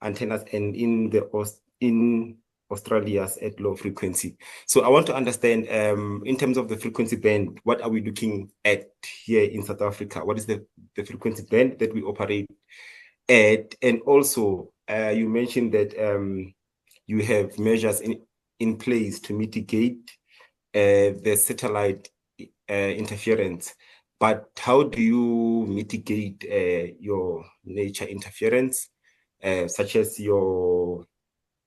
antennas, and in Australia's at low frequency. So I want to understand, in terms of the frequency band, what are we looking at here in South Africa? What is the frequency band that we operate at? And also, you mentioned that you have measures in place to mitigate the satellite interference. But how do you mitigate your nature interference, such as your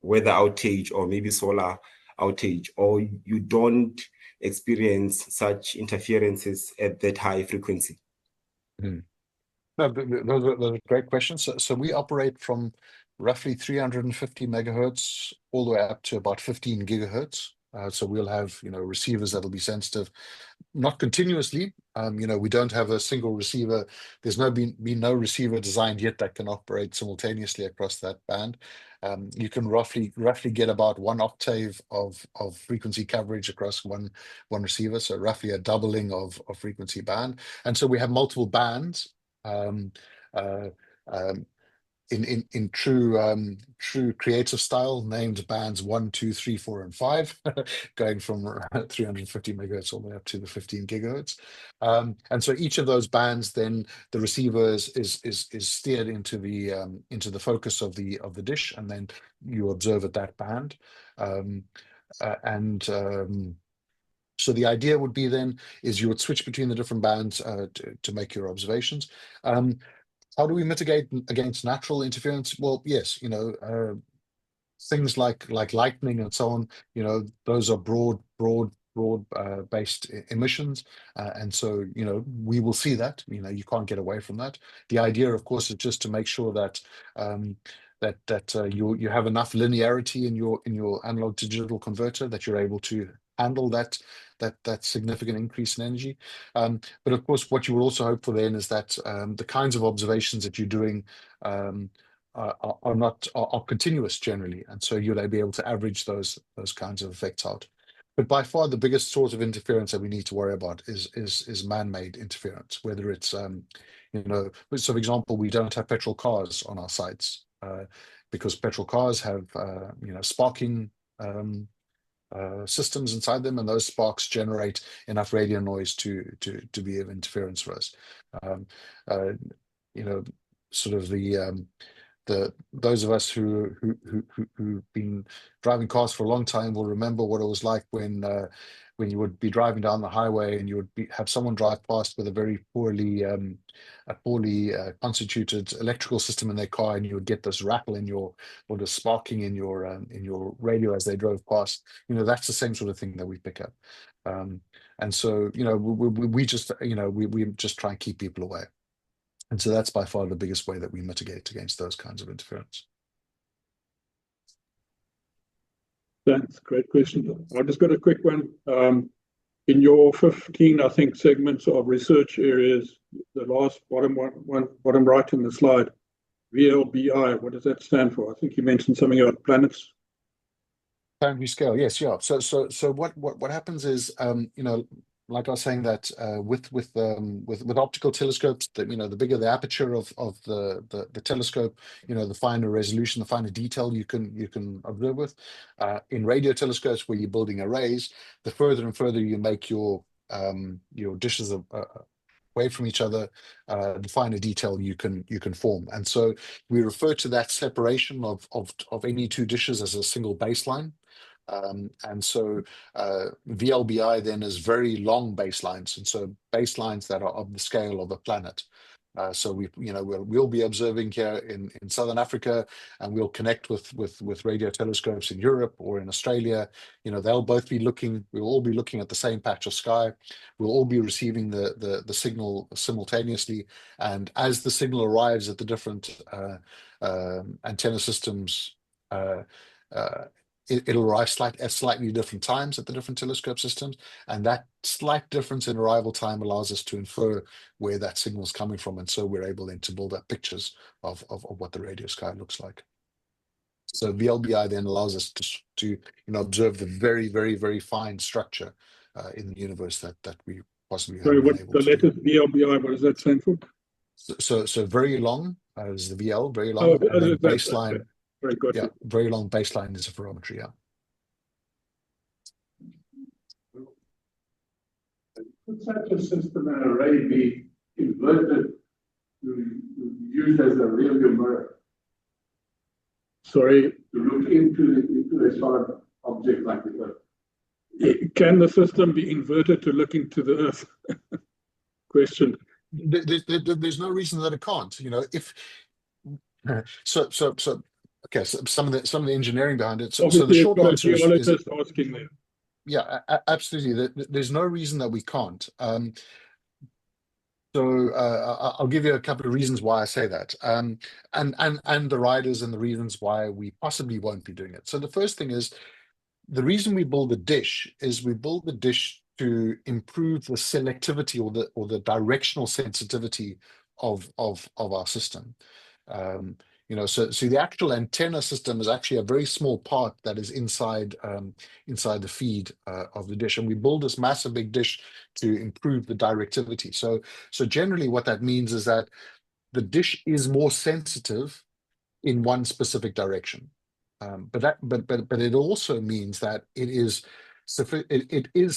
weather outage or maybe solar outage, or you don't experience such interferences at that high frequency? No, those are great questions. So we operate from roughly 350 megahertz all the way up to about 15 gigahertz. So we'll have, receivers that'll be sensitive, not continuously. We don't have a single receiver. There's been no receiver designed yet that can operate simultaneously across that band. You can roughly get about 1 octave of frequency coverage across one receiver, so roughly a doubling of frequency band. And so we have multiple bands. In true creative style, named bands 1, 2, 3, 4, and 5, going from 350 megahertz all the way up to the 15 gigahertz. And so each of those bands, then the receiver is steered into the focus of the dish, and then you observe at that band. So the idea would be then is you would switch between the different bands to make your observations. How do we mitigate against natural interference? Well, yes, things like lightning and so on, those are broad based emissions, and so we will see that. You can't get away from that. The idea, of course, is just to make sure that you have enough linearity in your analog to digital converter that you're able to handle that significant increase in energy. But of course, what you will also hope for then is that the kinds of observations that you're doing are continuous generally, and so you'll be able to average those kinds of effects out. But by far the biggest source of interference that we need to worry about is man-made interference, whether it's so for example, we don't have petrol cars on our sites because petrol cars have sparking systems inside them, and those sparks generate enough radio noise to be of interference for us. Sort of those of us who've been driving cars for a long time will remember what it was like when you would be driving down the highway and you would have someone drive past with a very poorly constituted electrical system in their car, and you would get this rattle or the sparking in your radio as they drove past. That's the same sort of thing that we pick up, and so we just try and keep people away. And so that's by far the biggest way that we mitigate against those kinds of interference. Thanks. Great question. I've just got a quick one. In your 15, I think, segments of research areas, the last bottom right in the slide, VLBI, what does that stand for? I think you mentioned something about planets. Planetary scale, yes, yeah. So what happens is, like I was saying, that with optical telescopes, that the bigger the aperture of the telescope, the finer resolution, the finer detail you can observe with. In radio telescopes, where you're building arrays, the further and further you make your dishes away from each other, the finer detail you can form. And so we refer to that separation of any two dishes as a single baseline. And so VLBI then is very long baselines, and so baselines that are of the scale of a planet. So we'll be observing here in Southern Africa, and we'll connect with radio telescopes in Europe or in Australia. They'll both be looking. We'll all be looking at the same patch of sky. We'll all be receiving the signal simultaneously, and as the signal arrives at the different antenna systems, it'll arrive at slightly different times at the different telescope systems, and that slight difference in arrival time allows us to infer where that signal is coming from, and so we're able then to build up pictures of what the radio sky looks like. So VLBI then allows us to observe the very, very, very fine structure in the universe that we possibly haven't been able to. The letter VLBI, what does that stand for? So very long is the VL, very long, and then baseline. Okay. Very good. Yeah, very long baseline is a interferometry. Yeah. Could such a system and array be inverted to used as a rearview mirror? Sorry, to look into a solid object like the Earth. Can the system be inverted to look into the Earth? Question. There's no reason that it can't. If so okay, so some of the engineering behind it. So the short answer is asking there. Yeah, absolutely. There's no reason that we can't. So I'll give you a couple of reasons why I say that, and the riders and the reasons why we possibly won't be doing it. So the first thing is, the reason we build the dish is we build the dish to improve the selectivity or the directional sensitivity of our system. So the actual antenna system is actually a very small part that is inside the feed of the dish, and we build this massive big dish to improve the directivity. So generally, what that means is that the dish is more sensitive in one specific direction, but it also means that it is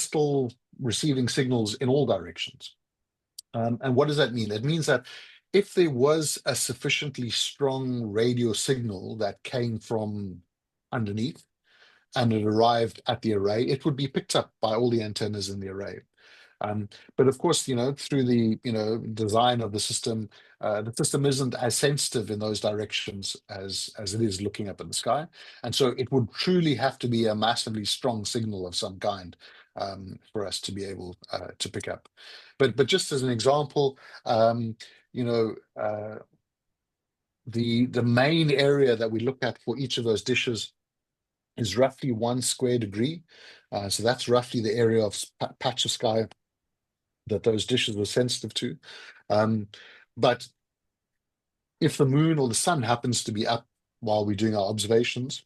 still receiving signals in all directions. And what does that mean? It means that if there was a sufficiently strong radio signal that came from underneath and it arrived at the array, it would be picked up by all the antennas in the array. But of course, through the design of the system isn't as sensitive in those directions as it is looking up in the sky, and so it would truly have to be a massively strong signal of some kind for us to be able to pick up. But just as an example, the main area that we look at for each of those dishes is roughly 1 square degree. So that's roughly the area of patch of sky that those dishes were sensitive to. But if the moon or the sun happens to be up while we're doing our observations,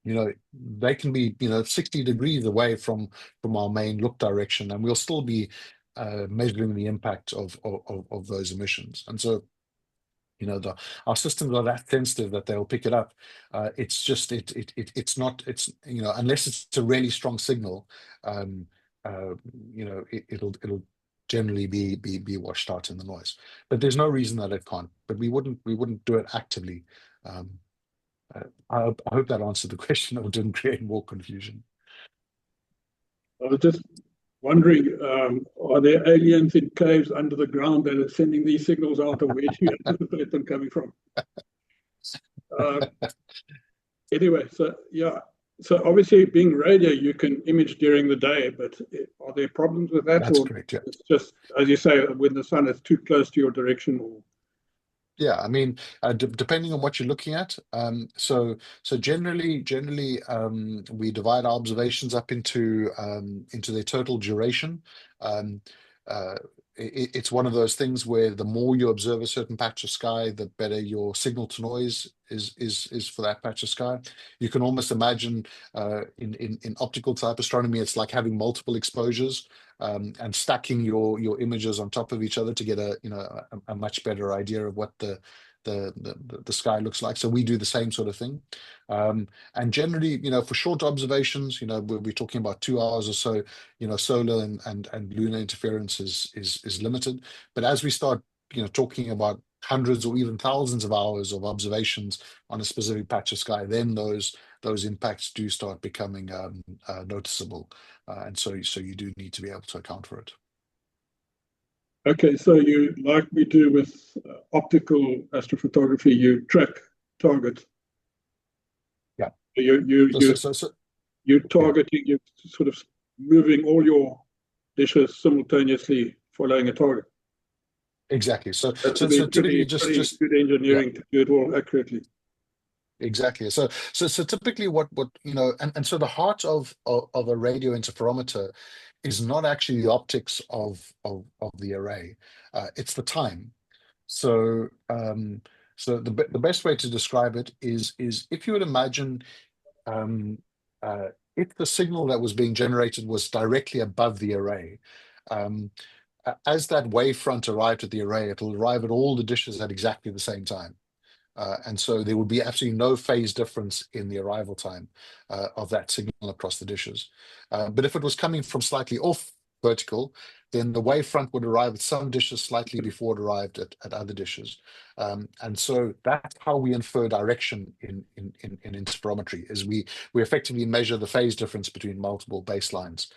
they can be 60 degrees away from our main look direction, and we'll still be measuring the impact of those emissions. And so our systems are that sensitive that they'll pick it up. It's just unless it's a really strong signal, it'll generally be washed out in the noise. But there's no reason that it can't. But we wouldn't do it actively. I hope that answered the question or didn't create more confusion. I was just wondering, are there aliens in caves under the ground that are sending these signals out, or where do you anticipate them coming from? Anyway, so yeah. So obviously, being radio, you can image during the day, but are there problems with that? That's correct, yeah. It's just, as you say, when the sun is too close to your direction, or... Yeah, I mean, depending on what you're looking at. So generally, we divide our observations up into their total duration. It's one of those things where the more you observe a certain patch of sky, the better your signal to noise is for that patch of sky. You can almost imagine in optical type astronomy, it's like having multiple exposures and stacking your images on top of each other to get a much better idea of what the sky looks like. So we do the same sort of thing. And generally, for short observations, we're talking about 2 hours or so, solar and lunar interference is limited. But as we start, talking about hundreds or even thousands of hours of observations on a specific patch of sky, then those impacts do start becoming noticeable. And so you do need to be able to account for it. Okay, so you, like we do with optical astrophotography, you track targets. Yeah. You're targeting, you're sort of moving all your dishes simultaneously following a target. Exactly. So typically just good engineering to do it all accurately. Exactly. So typically what and so the heart of a radio interferometer is not actually the optics of the array. It's the time. So the best way to describe it is if you would imagine if the signal that was being generated was directly above the array, as that wavefront arrived at the array, it'll arrive at all the dishes at exactly the same time. And so there would be absolutely no phase difference in the arrival time of that signal across the dishes. But if it was coming from slightly off vertical, then the wavefront would arrive at some dishes slightly before it arrived at other dishes. And so that's how we infer direction in interferometry, is we effectively measure the phase difference between multiple baselines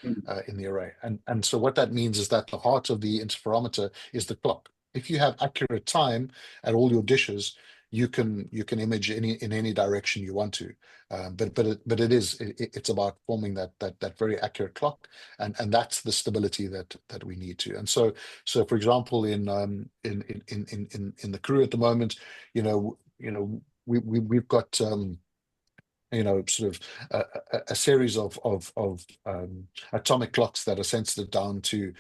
in the array. And so what that means is that the heart of the interferometer is the clock. If you have accurate time at all your dishes, you can image in any direction you want to, but it's about forming that very accurate clock, and that's the stability that we need to. And so for example, in the Karoo at the moment, we've got sort of a series of atomic clocks that are sensitive down to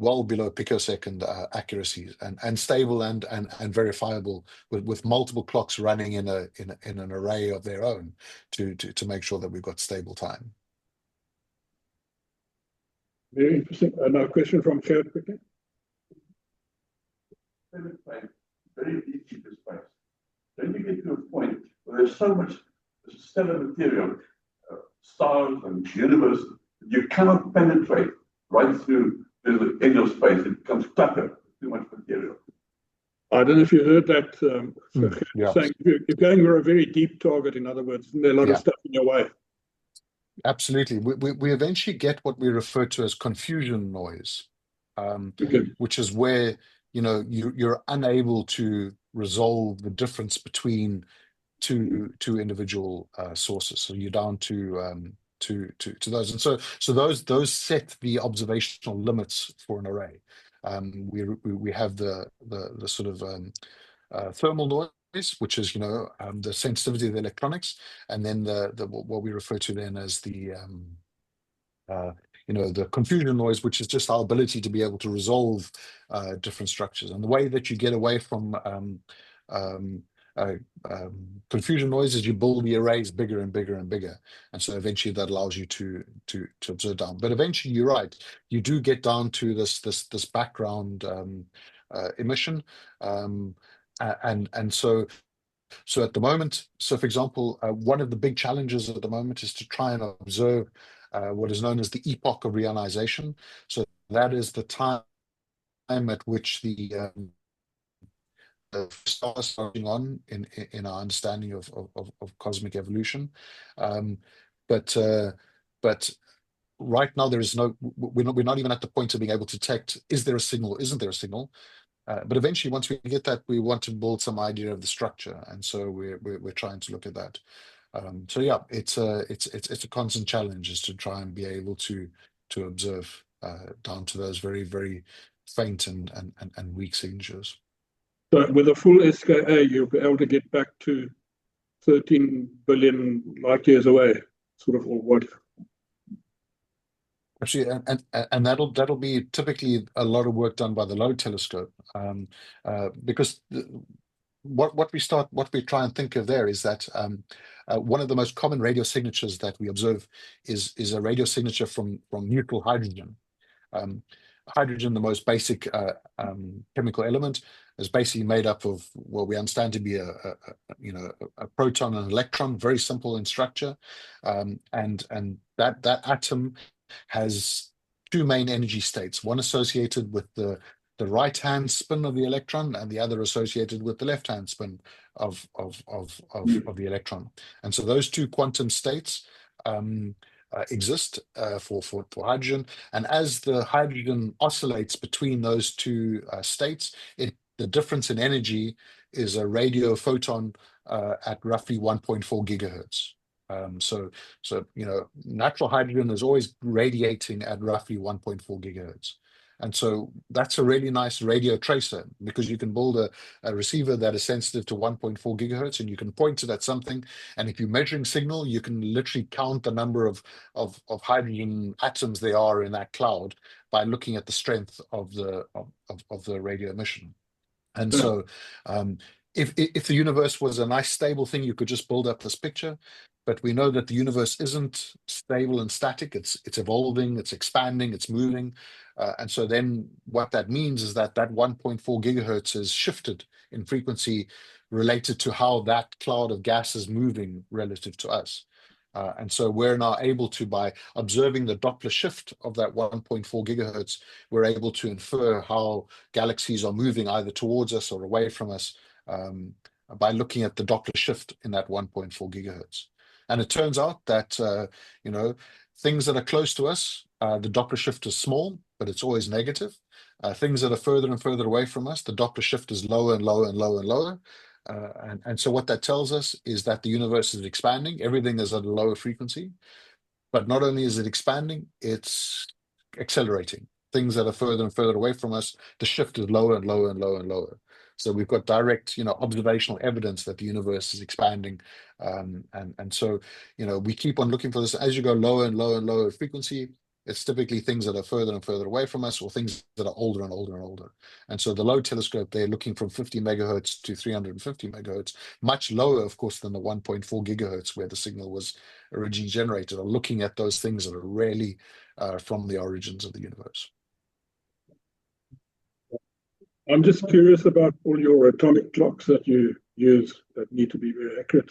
well below picosecond accuracies, and stable and verifiable with multiple clocks running in an array of their own to make sure that we've got stable time. Very interesting. Another question from Gerard quickly. Very deep into space. Then you get to a point where there's so much stellar material, stars and universe, you cannot penetrate right through the edge of space. It becomes clutter, too much material. I don't know if you heard that. Saying you're going for a very deep target, in other words, and there's a lot of stuff in your way. Absolutely. We eventually get what we refer to as confusion noise, which is where you're unable to resolve the difference between two individual sources. So you're down to those, and so those set the observational limits for an array. We have the sort of thermal noise, which is the sensitivity of the electronics, and then what we refer to then as the confusion noise, which is just our ability to be able to resolve different structures. And the way that you get away from confusion noise is you build the arrays bigger and bigger and bigger, and so eventually that allows you to observe down. But eventually, you're right, you do get down to this background emission, and so at the moment, so for example, one of the big challenges at the moment is to try and observe what is known as the epoch of reionization. So that is the time at which the stars starting on in our understanding of cosmic evolution, but right now there is we're not even at the point of being able to detect, is there a signal, isn't there a signal? But eventually, once we get that, we want to build some idea of the structure, and so we're trying to look at that. So yeah, it's a constant challenge, is to try and be able to observe down to those very, very faint and weak signatures. So with a full SKA, you'll be able to get back to 13 billion light years away, sort of, or what? Actually, and that'll be typically a lot of work done by the Low telescope, because what we try and think of there is that one of the most common radio signatures that we observe is a radio signature from neutral hydrogen. Hydrogen, the most basic chemical element, is basically made up of what we understand to be a proton and an electron, very simple in structure, and that atom has two main energy states, one associated with the right-hand spin of the electron, and the other associated with the left-hand spin of the electron. And so those two quantum states exist for hydrogen, and as the hydrogen oscillates between those two states, the difference in energy is a radio photon at roughly 1.4 gigahertz. So natural hydrogen is always radiating at roughly 1.4 gigahertz. And so that's a really nice radio tracer, because you can build a receiver that is sensitive to 1.4 gigahertz, and you can point it at something. And if you're measuring signal, you can literally count the number of hydrogen atoms there are in that cloud by looking at the strength of the radio emission. And so if the universe was a nice stable thing, you could just build up this picture. But we know that the universe isn't stable and static. It's evolving, it's expanding, it's moving. And so then what that means is that 1.4 gigahertz is shifted in frequency related to how that cloud of gas is moving relative to us. And so we're now able to, by observing the Doppler shift of that 1.4 gigahertz, we're able to infer how galaxies are moving either towards us or away from us by looking at the Doppler shift in that 1.4 gigahertz. And it turns out that, you know, things that are close to us, the Doppler shift is small, but it's always negative. Things that are further and further away from us, the Doppler shift is lower and lower and lower and lower. And so what that tells us is that the universe is expanding. Everything is at a lower frequency. But not only is it expanding, it's accelerating. Things that are further and further away from us, the shift is lower and lower and lower and lower. So we've got direct, you know, observational evidence that the universe is expanding. And so, you know, we keep on looking for this. As you go lower and lower and lower frequency, it's typically things that are further and further away from us, or things that are older and older and older. And so the Low telescope, they're looking from 50 megahertz to 350 megahertz, much lower, of course, than the 1.4 gigahertz where the signal was originally generated, are looking at those things that are really from the origins of the universe. I'm just curious about all your atomic clocks that you use that need to be very accurate.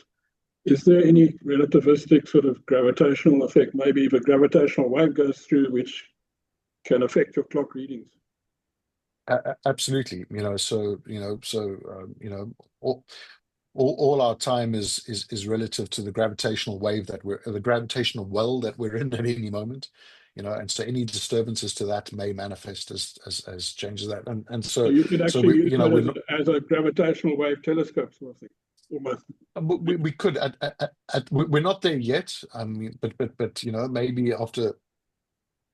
Is there any relativistic sort of gravitational effect? Maybe if a gravitational wave goes through, which can affect your clock readings? Absolutely. All our time is relative to the gravitational wave the gravitational well that we're in at any moment. And so any disturbances to that may manifest as changes that. And so you could actually use that as a gravitational wave telescope sort of thing. Almost. We could. We're not there yet. I mean, but maybe after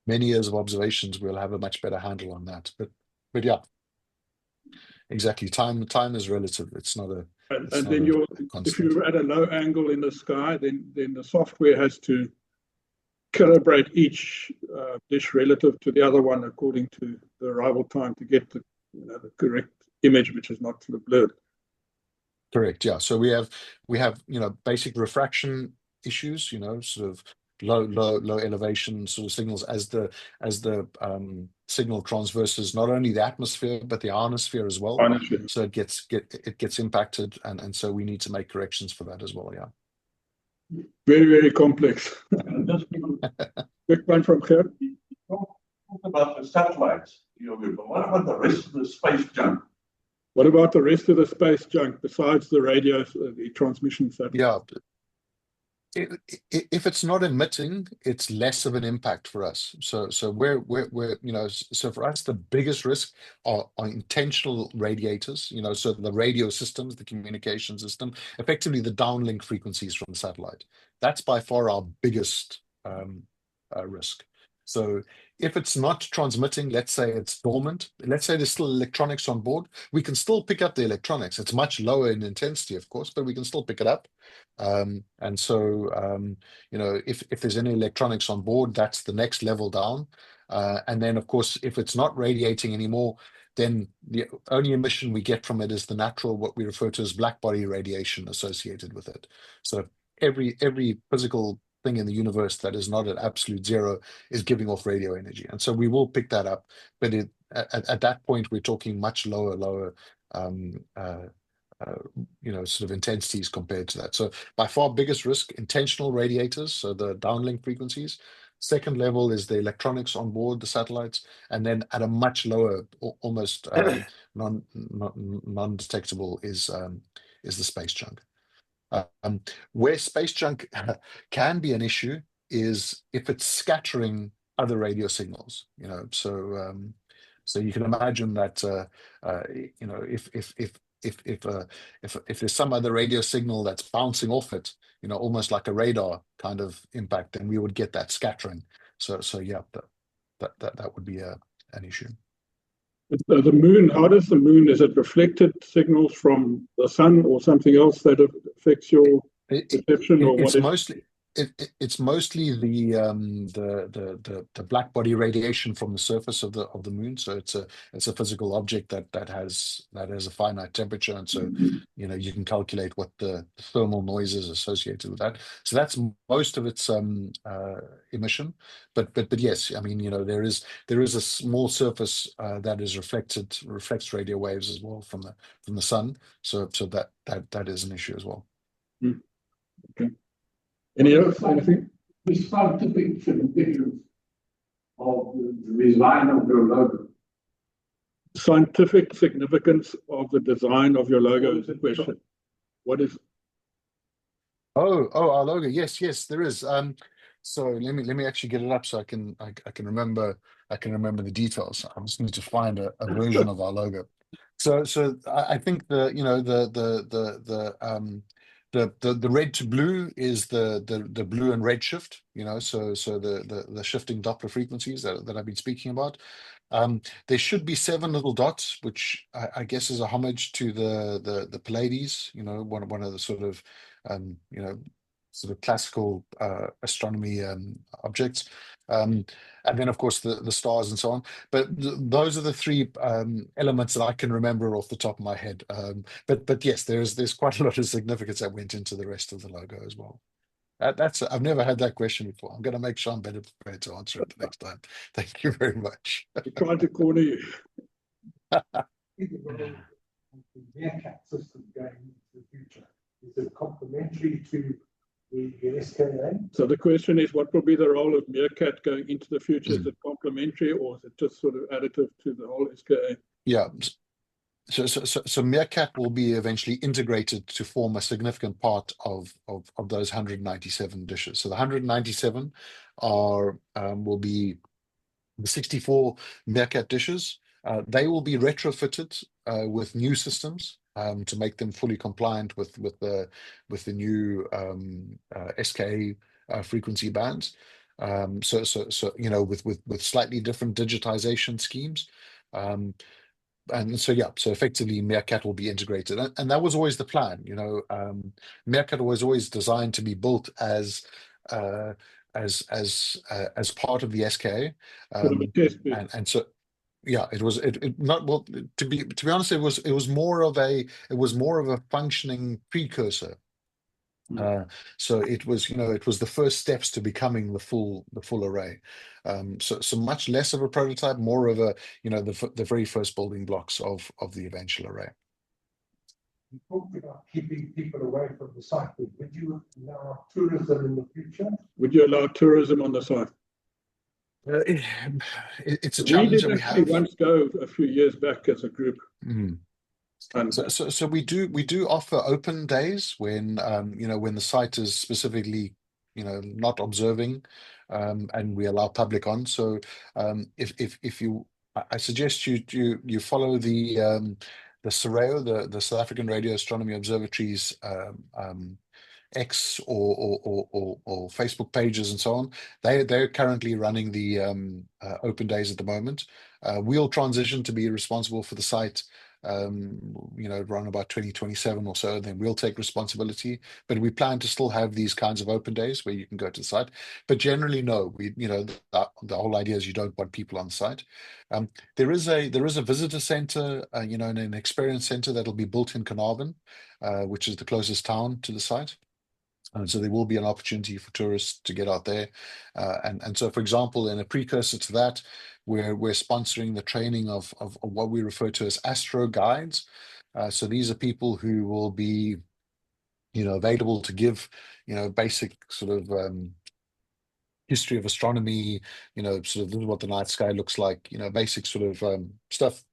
many years of observations, we'll have a much better handle on that. But yeah, exactly. Time is relative. It's not a. And then if you're at a low angle in the sky, then the software has to calibrate each dish relative to the other one according to the arrival time to get the correct image, which is not sort of blurred. Correct. Yeah. So we have basic refraction issues. Sort of low elevation sort of signals as the signal transverses not only the atmosphere but the ionosphere as well. So it gets impacted, and so we need to make corrections for that as well. Yeah. Very, very complex. Just quick one from here. Talk about the satellites. But what about the rest of the space junk? What about the rest of the space junk besides the radio, the transmission satellites? Yeah. If it's not emitting, it's less of an impact for us. So we're so for us the biggest risk are intentional radiators. So the radio systems, the communication system, effectively the downlink frequencies from the satellite. That's by far our biggest risk. So if it's not transmitting, let's say it's dormant, let's say there's still electronics on board, we can still pick up the electronics. It's much lower in intensity, of course, but we can still pick it up. And so, if there's any electronics on board, that's the next level down. And then, of course, if it's not radiating anymore, then the only emission we get from it is the natural, what we refer to as black body radiation associated with it. So every physical thing in the universe that is not at absolute zero is giving off radio energy, and so we will pick that up. But at that point, we're talking much lower sort of intensities compared to that. So by far biggest risk, intentional radiators, so the downlink frequencies. Second level is the electronics on board the satellites, and then at a much lower, almost non-detectable is the space junk. Where space junk can be an issue is if it's scattering other radio signals. So you can imagine that if there's some other radio signal that's bouncing off it, almost like a radar kind of impact, then we would get that scattering. So yeah, that would be an issue. The moon, how does the moon, is it reflected signals from the sun or something else that affects your perception? It's mostly the black body radiation from the surface of the moon. So it's a physical object that has a finite temperature, and so you can calculate what the thermal noise is associated with that. So that's most of its emission. But yes, I mean there is a small surface that reflects radio waves as well from the sun. So that is an issue as well. Okay. Any else? Anything? The scientific significance of the design of your logo. Scientific significance of the design of your logo is the question. What is? Oh, our logo. Yes, there is. So let me actually get it up so I can remember the details. I just need to find a version of our logo. So I think the red to blue is the blue and red shift. So the shifting Doppler frequencies that I've been speaking about. There should be 7 little dots, which I guess is a homage to the Pleiades. One of the sort of classical astronomy objects, and then of course the stars and so on. But those are the 3 elements that I can remember off the top of my head. But yes, there's quite a lot of significance that went into the rest of the logo as well. I've never had that question before. I'm going to make sure I'm better prepared to answer it the next time. Thank you very much. I'm trying to corner you. The MeerKAT system going into the future, is it complementary to the SKA? So the question is, what will be the role of MeerKAT going into the future? Is it complementary, or is it just sort of additive to the whole SKA? Yeah. So MeerKAT will be eventually integrated to form a significant part of those 197 dishes. So the 197 will be the 64 MeerKAT dishes. They will be retrofitted with new systems to make them fully compliant with the new SKA frequency bands. So with slightly different digitization schemes. And so effectively MeerKAT will be integrated, and that was always the plan. MeerKAT was always designed to be built as part of the SKA, and so it was not, well, to be honest, it was more of a functioning precursor. So it was the first steps to becoming the full array. So much less of a prototype, more of a the very first building blocks of the eventual array. You talked about keeping people away from the site. Would you allow tourism in the future? Would you allow tourism on the site? It's a challenge that we have. We did once go a few years back as a group. So we do offer open days when when the site is specifically not observing, and we allow public on. So if you, I suggest you follow the SKAO, the South African Radio Astronomy Observatory's X or Facebook pages and so on. They're currently running the open days at the moment. We'll transition to be responsible for the site around about 2027 or so, then we'll take responsibility. But we plan to still have these kinds of open days where you can go to the site. But generally, no, the whole idea is you don't want people on site. There is a visitor center, and an experience center that'll be built in Carnarvon, which is the closest town to the site. So there will be an opportunity for tourists to get out there. And so, for example, in a precursor to that, we're sponsoring the training of what we refer to as astro guides. So these are people who will be, available to give, basic sort of history of astronomy, sort of this is what the night sky looks like, basic sort of stuff,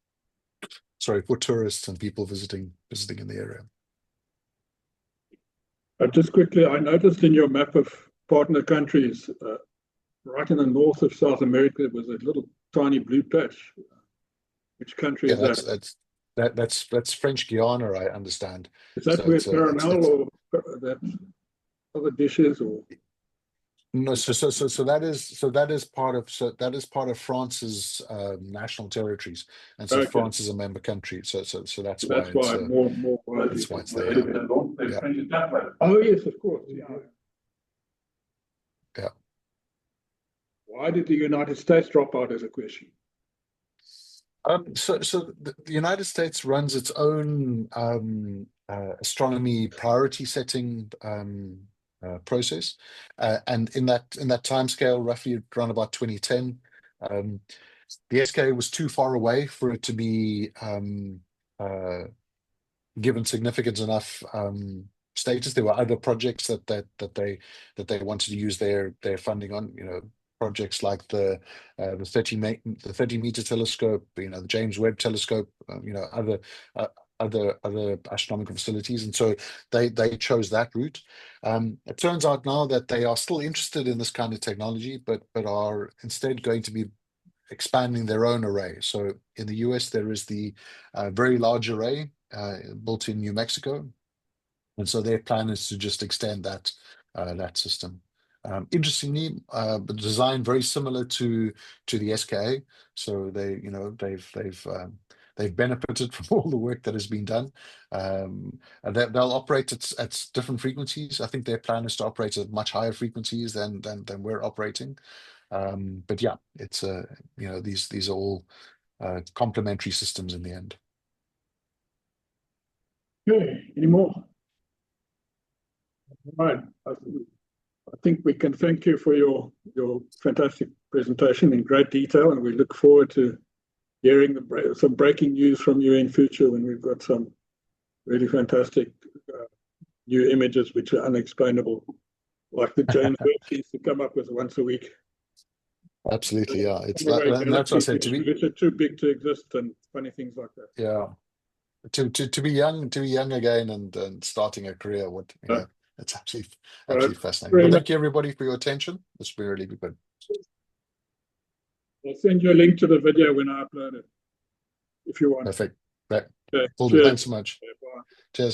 for tourists and people visiting in the area. Just quickly, I noticed in your map of partner countries, right in the north of South America, there was a little tiny blue patch. Which country is that? That's French Guiana, I understand. Is that where Paranel or that other dishes or? No, so that is part of France's national territories, and so France is a member country. So that's why it's more that's why it's there. Yeah. Oh yes, of course. Yeah. Why did the United States drop out as a question? So the United States runs its own astronomy priority setting process, and in that time scale, roughly around about 2010, the SKA was too far away for it to be given significance enough status. There were other projects that they wanted to use their funding on. Projects like the 30-meter telescope, the James Webb telescope, other astronomical facilities, and so they chose that route. It turns out now that they are still interested in this kind of technology, but are instead going to be expanding their own array. So in the US, there is the Very Large Array built in New Mexico, and so their plan is to just extend that system. Interestingly, but designed very similar to the SKA. So they've benefited from all the work that has been done. And they'll operate at different frequencies. I think their plan is to operate at much higher frequencies than we're operating. But yeah, it's these are all complementary systems in the end. Okay, any more? All right. I think we can thank you for your fantastic presentation in great detail, and we look forward to hearing some breaking news from you in future when we've got some really fantastic new images which are unexplainable, like the James Webb seems to come up with once a week. Absolutely, yeah. It's Anyway, like, and that's what I said, to me. Which are too big to exist, and funny things like that. Yeah, to be young again and starting a career, it's absolutely fascinating. Well, thank you everybody for your attention. It's been really good. I'll send you a link to the video when I upload it, if you want. Perfect. Right. Okay. Thanks so much. Okay, bye. Cheers.